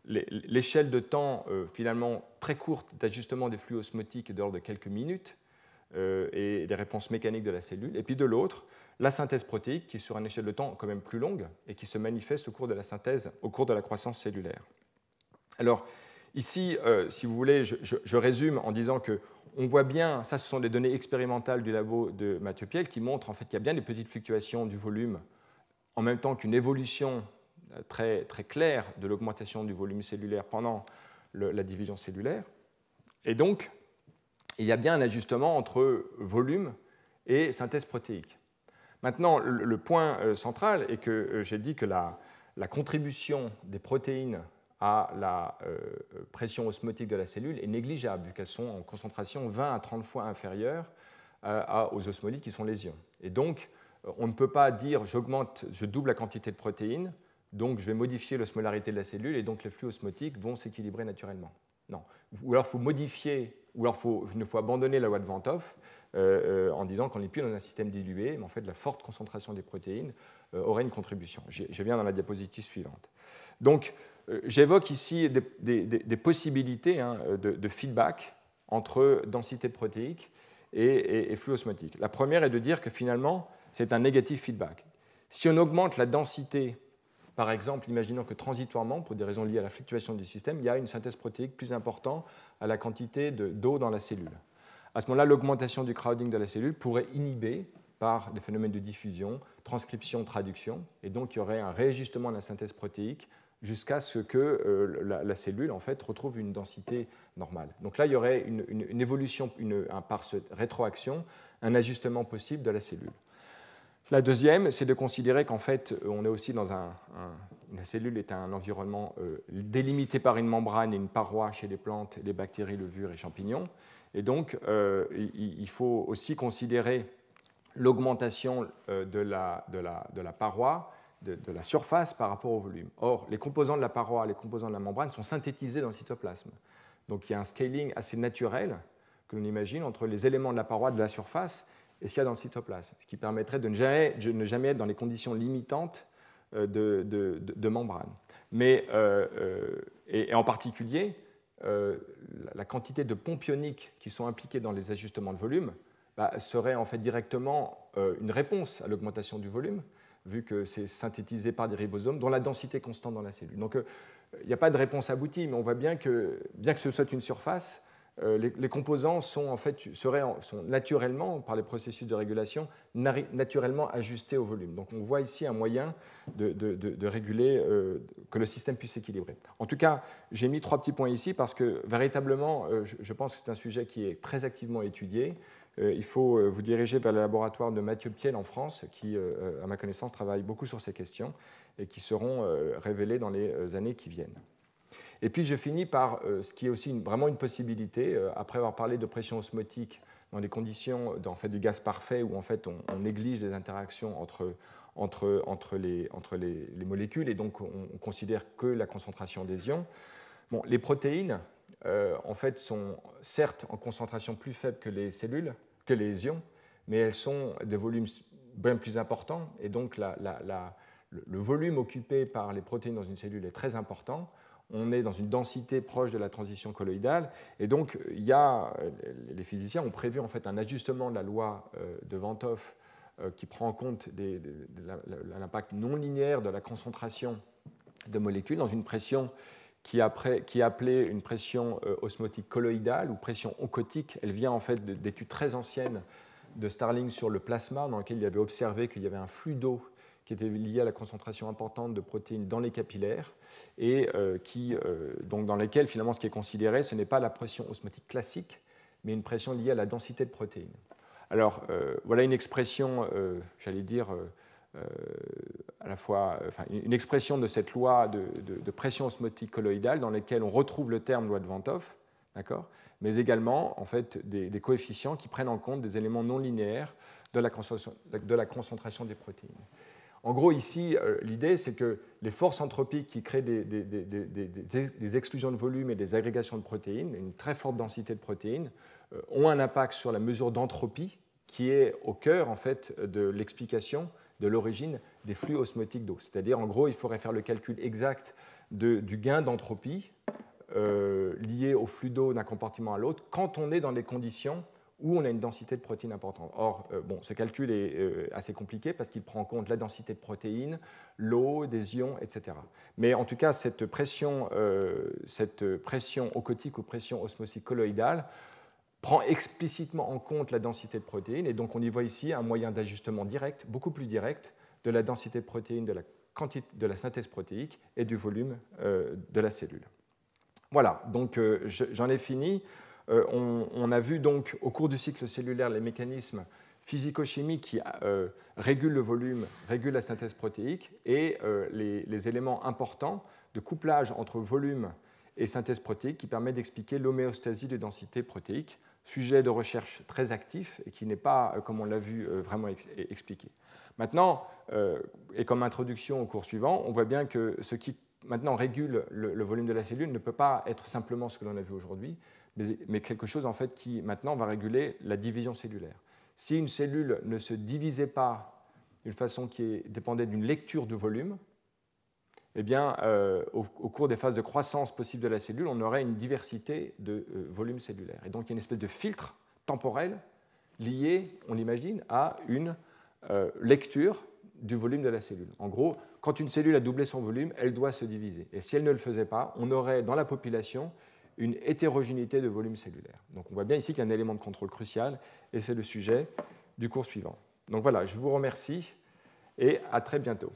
l'échelle de temps finalement très courte d'ajustement des flux osmotiques de l'ordre de quelques minutes et des réponses mécaniques de la cellule, et puis de l'autre, la synthèse protéique qui est sur une échelle de temps quand même plus longue et qui se manifeste au cours de la synthèse, au cours de la croissance cellulaire. Alors, ici, si vous voulez, je résume en disant qu'on voit bien, ça ce sont des données expérimentales du labo de Mathieu Piel qui montrent en fait qu'il y a bien des petites fluctuations du volume en même temps qu'une évolution très, très claire de l'augmentation du volume cellulaire pendant la division cellulaire. Et donc, il y a bien un ajustement entre volume et synthèse protéique. Maintenant, le point central est que j'ai dit que la contribution des protéines à la pression osmotique de la cellule est négligeable, vu qu'elles sont en concentration 20 à 30 fois inférieure aux osmolites qui sont les ions. Et donc, on ne peut pas dire je double la quantité de protéines, donc je vais modifier l'osmolarité de la cellule et donc les flux osmotiques vont s'équilibrer naturellement. Non. Ou alors il faut modifier, ou alors il faut abandonner la loi de Van't Hoff en disant qu'on n'est plus dans un système dilué, mais en fait la forte concentration des protéines aurait une contribution. Je viens dans la diapositive suivante. Donc j'évoque ici des possibilités de feedback entre densité protéique et flux osmotique. La première est de dire que finalement, c'est un négatif feedback. Si on augmente la densité par exemple, imaginons que transitoirement, pour des raisons liées à la fluctuation du système, il y a une synthèse protéique plus importante à la quantité d'eau dans la cellule. À ce moment-là, l'augmentation du crowding de la cellule pourrait inhiber par des phénomènes de diffusion, transcription, traduction, et donc il y aurait un réajustement de la synthèse protéique jusqu'à ce que la cellule en fait, retrouve une densité normale. Donc là, il y aurait une évolution par cette rétroaction, un ajustement possible de la cellule. La deuxième, c'est de considérer qu'en fait, on est aussi dans la cellule est un environnement délimité par une membrane et une paroi chez les plantes, les bactéries, levures et champignons. Et donc, il faut aussi considérer l'augmentation de la paroi, de la surface par rapport au volume. Or, les composants de la paroi, les composants de la membrane sont synthétisés dans le cytoplasme. Donc, il y a un scaling assez naturel que l'on imagine entre les éléments de la paroi, de la surface, et ce qu'il y a dans le cytoplasme, ce qui permettrait de ne jamais être dans les conditions limitantes de membrane. Mais, et en particulier, la quantité de pompes ioniques qui sont impliquées dans les ajustements de volume serait en fait directement une réponse à l'augmentation du volume, vu que c'est synthétisé par des ribosomes dont la densité est constante dans la cellule. Donc il n'y a pas de réponse aboutie, mais on voit bien que ce soit une surface, les composants sont naturellement, par les processus de régulation, naturellement ajustés au volume. Donc on voit ici un moyen de réguler, que le système puisse s'équilibrer. En tout cas, j'ai mis 3 petits points ici parce que véritablement, je pense que c'est un sujet qui est très activement étudié. Il faut vous diriger vers le laboratoire de Mathieu Piel en France, qui, à ma connaissance, travaille beaucoup sur ces questions et qui seront révélées dans les années qui viennent. Et puis je finis par ce qui est aussi vraiment une possibilité, après avoir parlé de pression osmotique dans des conditions en fait, du gaz parfait où en fait, on néglige les interactions entre les molécules et donc on considère que la concentration des ions. Bon, les protéines en fait, sont certes en concentration plus faible que les cellules, que les ions, mais elles sont des volumes bien plus importants et donc le volume occupé par les protéines dans une cellule est très important. On est dans une densité proche de la transition colloïdale. Et donc, les physiciens ont prévu en fait, un ajustement de la loi de Van't Hoff qui prend en compte l'impact non linéaire de la concentration de molécules dans une pression qui est appelée une pression osmotique colloïdale ou pression oncotique. Elle vient en fait d'études très anciennes de Starling sur le plasma, dans lequel il avait observé qu'il y avait un flux d'eau qui était lié à la concentration importante de protéines dans les capillaires et donc dans lesquels, finalement, ce qui est considéré, ce n'est pas la pression osmotique classique, mais une pression liée à la densité de protéines. Alors, voilà une expression, j'allais dire, à la fois, une expression de cette loi de pression osmotique colloïdale dans laquelle on retrouve le terme loi de Van't Hoff, d'accord, mais également, en fait, des coefficients qui prennent en compte des éléments non linéaires de la concentration des protéines. En gros, ici, l'idée, c'est que les forces anthropiques qui créent des exclusions de volume et des agrégations de protéines, une très forte densité de protéines, ont un impact sur la mesure d'entropie qui est au cœur en fait, de l'explication de l'origine des flux osmotiques d'eau. C'est-à-dire, en gros, il faudrait faire le calcul exact du gain d'entropie lié au flux d'eau d'un compartiment à l'autre quand on est dans des conditions où on a une densité de protéines importante. Or, ce calcul est assez compliqué parce qu'il prend en compte la densité de protéines, l'eau, des ions, etc. Mais en tout cas, cette pression oncotique ou pression osmotique colloïdale prend explicitement en compte la densité de protéines, et donc on y voit ici un moyen d'ajustement direct, beaucoup plus direct, de la densité de protéines, de la synthèse protéique et du volume de la cellule. Voilà, donc j'en ai fini. On a vu donc au cours du cycle cellulaire les mécanismes physico-chimiques qui régulent le volume, régulent la synthèse protéique et les éléments importants de couplage entre volume et synthèse protéique qui permet d'expliquer l'homéostasie des densités protéiques, sujet de recherche très actif et qui n'est pas, comme on l'a vu, vraiment expliqué. Maintenant, et comme introduction au cours suivant, on voit bien que ce qui maintenant régule le volume de la cellule ne peut pas être simplement ce que l'on a vu aujourd'hui, mais quelque chose en fait qui maintenant va réguler la division cellulaire. Si une cellule ne se divisait pas d'une façon qui dépendait d'une lecture de volume, eh bien, au cours des phases de croissance possibles de la cellule, on aurait une diversité de volumes cellulaires. Et donc, il y a une espèce de filtre temporel lié, on l'imagine, à une lecture du volume de la cellule. En gros, quand une cellule a doublé son volume, elle doit se diviser. Et si elle ne le faisait pas, on aurait dans la population une hétérogénéité de volume cellulaire. Donc on voit bien ici qu'il y a un élément de contrôle crucial, et c'est le sujet du cours suivant. Donc voilà, je vous remercie et à très bientôt.